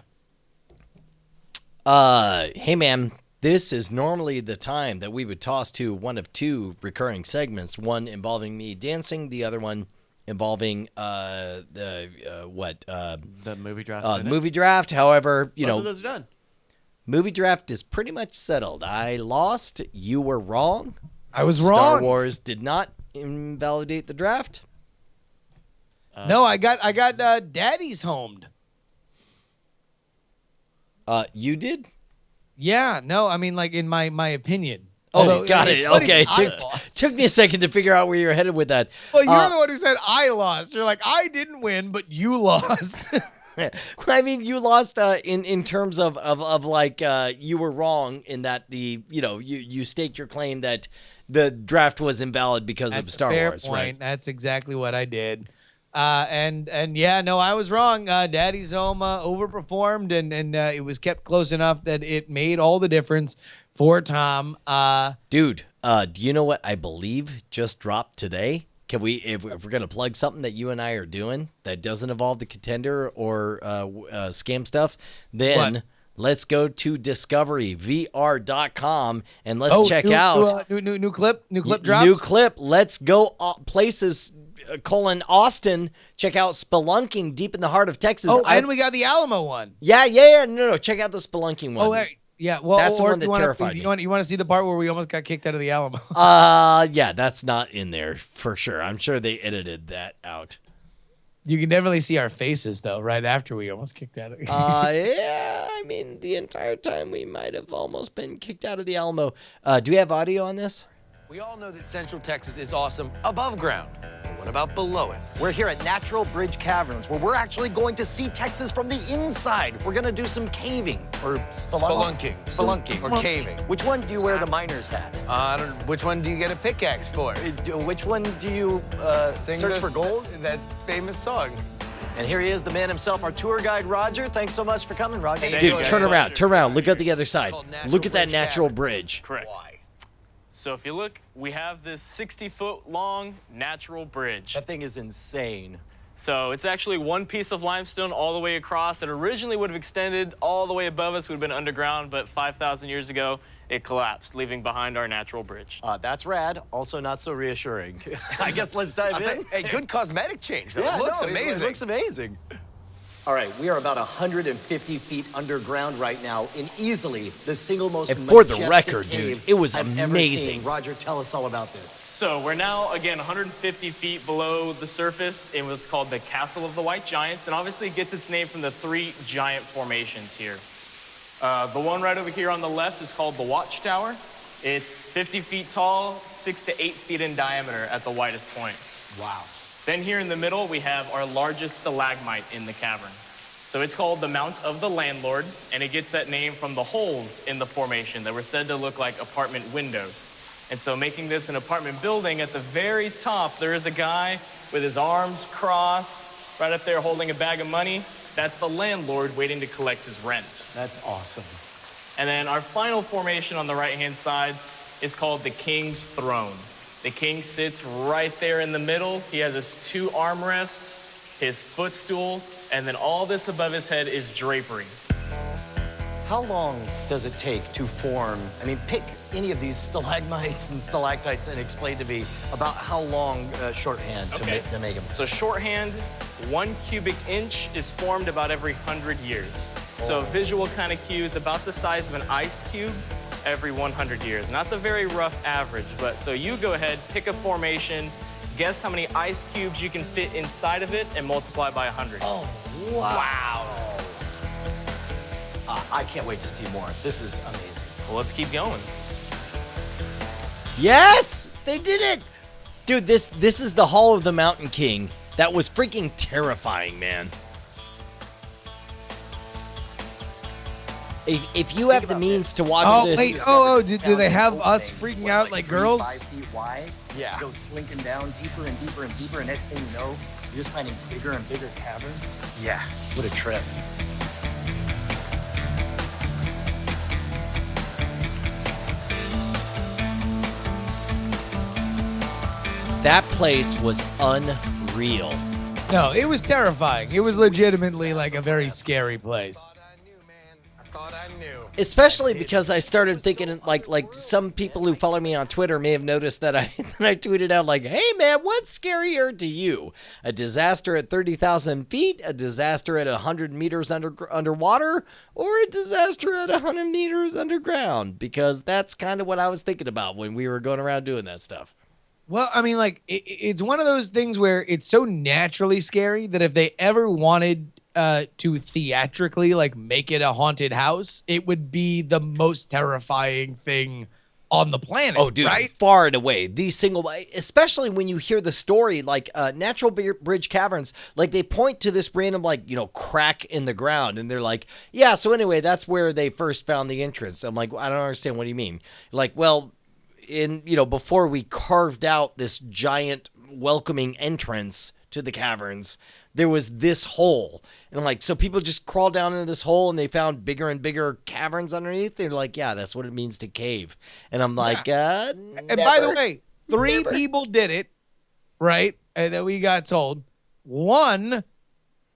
Hey, man, this is normally the time that we would toss to one of two recurring segments, one involving me dancing, the other one involving the movie draft. Movie draft. However, Both of those are done. Movie draft is pretty much settled. I lost. You were wrong. I was wrong. Star Wars did not invalidate the draft. No, I got Daddy's homed. You did? Yeah, no, I mean, like, in my opinion. Oh, Although, got it. Okay, I took me a second to figure out where you're headed with that. Well, you're the one who said I lost. You're like, I didn't win, but you lost. I mean, you lost in terms of like you were wrong in that you staked your claim that the draft was invalid because of Star Wars. Point. Right? That's exactly what I did. And yeah, no, I was wrong. Daddy's Home overperformed, and it was kept close enough that it made all the difference for Tom. Dude, do you know what I believe just dropped today? Can we, if we're gonna plug something that you and I are doing that doesn't involve the Contender or scam stuff, then What? let's go to discoveryvr.com and let's check out new clip dropped. New clip. Let's go places. Austin. Check out Spelunking deep in the heart of Texas. Oh, and we got the Alamo one. Yeah. No. Check out the Spelunking one. Oh, hey. Yeah, well, that's the or one that terrified me. You want to see the part where we almost got kicked out of the Alamo? Yeah, that's not in there for sure. I'm sure they edited that out. You can definitely see our faces though, right after we almost kicked out of it. Yeah, I mean, the entire time we might have almost been kicked out of the Alamo. Do we have audio on this? We all know that Central Texas is awesome above ground. But what about below it? We're here at Natural Bridge Caverns, where we're actually going to see Texas from the inside. We're gonna do some caving or Spelunking or caving. Which one do you wear the miner's hat? Which one do you get a pickaxe for? Which one do you search for gold? That famous song. And here he is, the man himself, our tour guide, Roger. Thanks so much for coming, Roger. Dude, turn around. Look at the other side. Look at that natural bridge. Correct. Why? So if you look, we have this 60-foot long natural bridge. That thing is insane. So it's actually one piece of limestone all the way across. It originally would have extended all the way above us. We'd been underground, but 5,000 years ago, it collapsed, leaving behind our natural bridge. That's rad. Also not so reassuring. I guess let's dive in. Hey, good cosmetic change, though. Yeah, It looks amazing. It looks amazing. All right, we are about 150 feet underground right now in easily the single most And for the majestic record, cave dude, it was I've ever amazing. seen. Roger, tell us all about this. So we're now, again, 150 feet below the surface in what's called the Castle of the White Giants, and obviously it gets its name from the three giant formations here. The one right over here on the left is called the Watchtower. It's 50 feet tall, 6 to 8 feet in diameter at the widest point. Wow. Then here in the middle, we have our largest stalagmite in the cavern. So it's called the Mount of the Landlord, and it gets that name from the holes in the formation that were said to look like apartment windows. And so making this an apartment building, at the very top, there is a guy with his arms crossed, right up there holding a bag of money. That's the landlord waiting to collect his rent. That's awesome. And then our final formation on the right-hand side is called the King's Throne. The king sits right there in the middle. He has his two armrests, his footstool, and then all this above his head is drapery. How long does it take to form, pick any of these stalagmites and stalactites and explain to me about how long shorthand to make them? So shorthand, 1 cubic inch is formed about every 100 years. So a visual kind of cue is about the size of an ice cube every 100 years. And that's a very rough average, but so you go ahead, pick a formation, Guess how many ice cubes you can fit inside of it and multiply by 100. Oh, wow. I can't wait to see more. This is amazing. Well, let's keep going. Yes, they did it. Dude, this is the Hall of the Mountain King. That was freaking terrifying, man. If you have the means to watch this. Do they have us freaking out like girls? 5 feet wide. Yeah. Go slinking down deeper and deeper and deeper. And next thing you know, you're just finding bigger and bigger caverns. Yeah. What a trip. That place was unreal. No, it was terrifying. It was legitimately like a very scary place. Especially because I started thinking, like some people who follow me on Twitter may have noticed that I tweeted out like, hey man, what's scarier to you? A disaster at 30,000 feet, a disaster at 100 meters underwater, or a disaster at 100 meters underground? Because that's kind of what I was thinking about when we were going around doing that stuff. Well, I mean, like, it's one of those things where it's so naturally scary that if they ever wanted to theatrically, like, make it a haunted house, it would be the most terrifying thing on the planet. Oh, dude, right? Far and away. These single, especially when you hear the story, like Natural Bridge Caverns, like they point to this random, like, crack in the ground. And they're like, yeah, so anyway, that's where they first found the entrance. I'm like, I don't understand. What do you mean? Like, well, before we carved out this giant welcoming entrance to the caverns, there was this hole. And I'm like, so people just crawled down into this hole and they found bigger and bigger caverns underneath? They're like, yeah, that's what it means to cave. And I'm like, And by the way, 3 people did it, right? And that we got told. One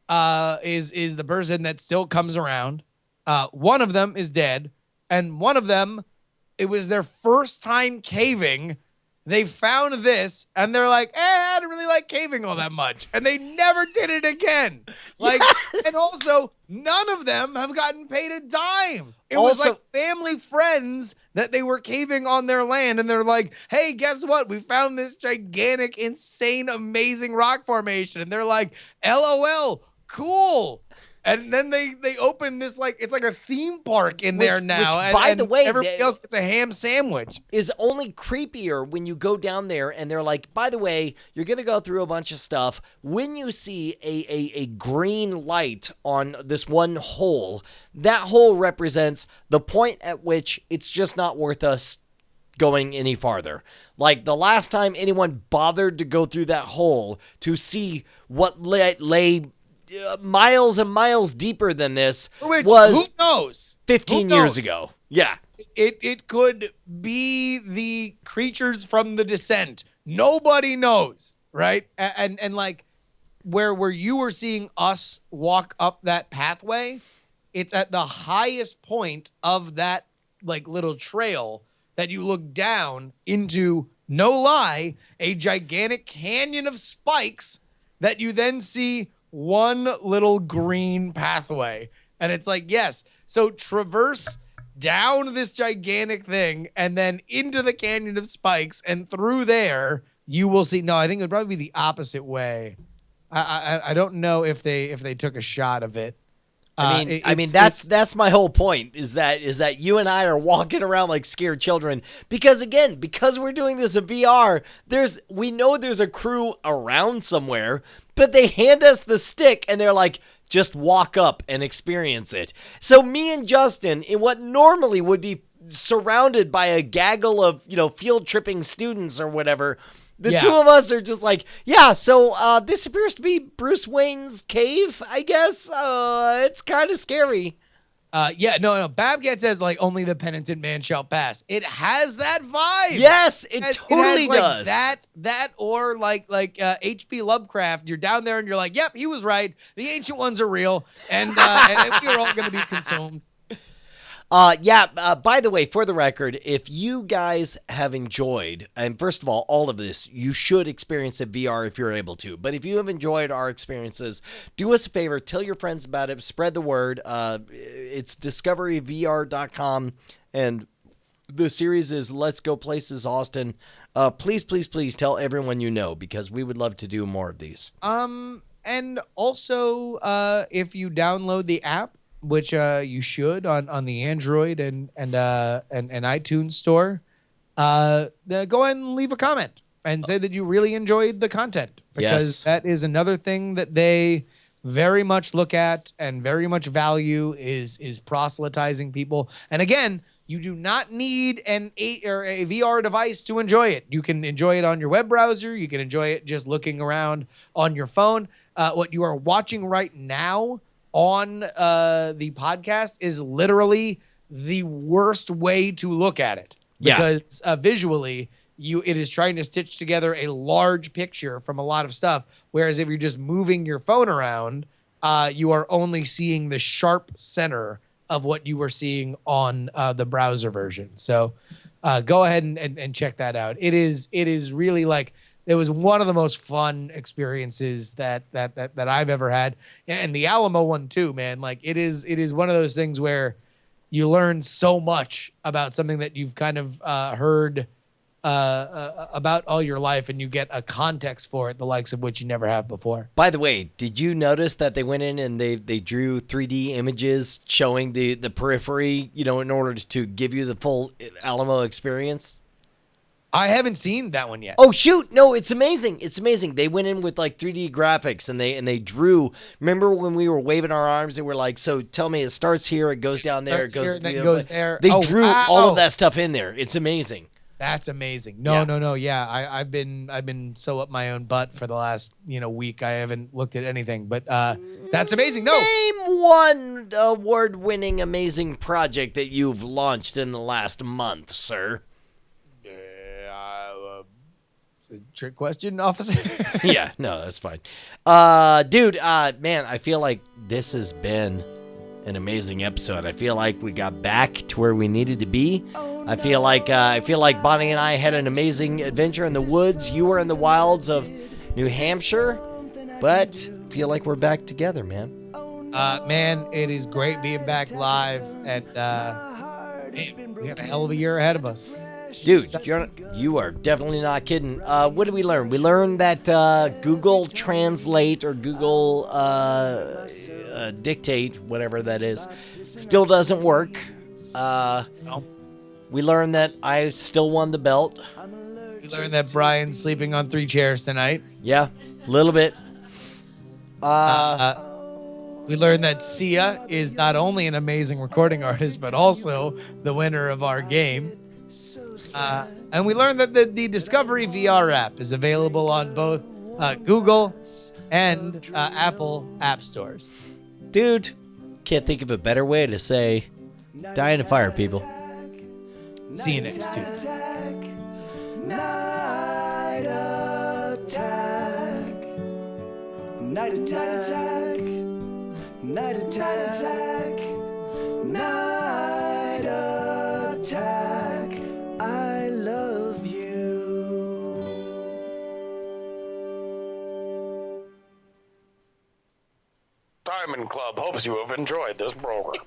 is the person that still comes around. One of them is dead. And one of them, it was their first time caving. They found this and they're like, I don't really like caving all that much. And they never did it again. Like, yes! And also none of them have gotten paid a dime. It was like family friends that they were caving on their land. And they're like, hey, guess what? We found this gigantic, insane, amazing rock formation. And they're like, LOL, cool. And then they open this, like, it's like a theme park in there now. Which, by the way, everybody else gets a ham sandwich. Is only creepier when you go down there and they're like, by the way, you're going to go through a bunch of stuff. When you see a green light on this one hole, that hole represents the point at which it's just not worth us going any farther. Like the last time anyone bothered to go through that hole to see what lay miles and miles deeper than this was, who knows, 15 years ago. Yeah. It could be the creatures from the Descent. Nobody knows, right? And like where you were seeing us walk up that pathway, it's at the highest point of that like little trail that you look down into, no lie, a gigantic canyon of spikes that you then see one little green pathway. And it's like, yes, so traverse down this gigantic thing and then into the canyon of spikes, and through there you will see. No, I think it would probably be the opposite way. I don't know if they took a shot of it. I mean that's my whole point is that you and I are walking around like scared children because we're doing this in VR, we know there's a crew around somewhere, but they hand us the stick and they're like, just walk up and experience it. So me and Justin, in what normally would be surrounded by a gaggle of, field tripping students or whatever, the two of us are just like, so this appears to be Bruce Wayne's cave, I guess. It's kind of scary. No. Babcat says, like, only the penitent man shall pass. It has that vibe. Yes, it totally does. That or like H.P. Lovecraft. You're down there and you're like, yep, he was right. The ancient ones are real. And we're all going to be consumed. By the way, for the record, if you guys have enjoyed, and first of all of this, you should experience it VR if you're able to. But if you have enjoyed our experiences, do us a favor, tell your friends about it, spread the word. It's discoveryvr.com, and the series is Let's Go Places Austin. please, please, please tell everyone you know, because we would love to do more of these. And also, if you download the app, which you should on the Android and iTunes store, go ahead and leave a comment and say that you really enjoyed the content, because that is another thing that they very much look at and very much value is proselytizing people. And again, you do not need a VR device to enjoy it. You can enjoy it on your web browser. You can enjoy it just looking around on your phone. What you are watching right now on the podcast is literally the worst way to look at it, because visually it is trying to stitch together a large picture from a lot of stuff. Whereas if you're just moving your phone around, you are only seeing the sharp center of what you were seeing on the browser version. So go ahead and check that out. It is really like, it was one of the most fun experiences that I've ever had. And the Alamo one too, man. Like it is one of those things where you learn so much about something that you've kind of heard about all your life, and you get a context for it, the likes of which you never have before. By the way, did you notice that they went in and they drew 3D images showing the periphery, in order to give you the full Alamo experience? I haven't seen that one yet. Oh shoot! No, it's amazing. It's amazing. They went in with like 3D graphics and they drew. Remember when we were waving our arms and we're like, "So tell me, it starts here, it goes down there, it goes there." They drew all of that stuff in there. It's amazing. That's amazing. No. Yeah, I've been so up my own butt for the last week. I haven't looked at anything, but that's amazing. No, name one award-winning amazing project that you've launched in the last month, sir. It's a trick question, officer. Yeah, no, that's fine. Dude, man, I feel like this has been an amazing episode. I feel like we got back to where we needed to be. I feel like Bonnie and I had an amazing adventure in the woods. You were in the wilds of New Hampshire, but I feel like we're back together, man. Man, it is great being back live, and we got a hell of a year ahead of us. Dude, you are definitely not kidding. What did we learn? We learned that Google Translate or Google Dictate, whatever that is, still doesn't work. No. We learned that I still won the belt. We learned that Brian's sleeping on 3 chairs tonight. Yeah, a little bit. We learned that Sia is not only an amazing recording artist, but also the winner of our game. And we learned that the Discovery VR app is available on both Google and Apple app stores. Dude, can't think of a better way to say die in a fire, people. See you next Tuesday. Night attack. Night attack. Night attack. Night attack. I love you. Diamond Club hopes you have enjoyed this program.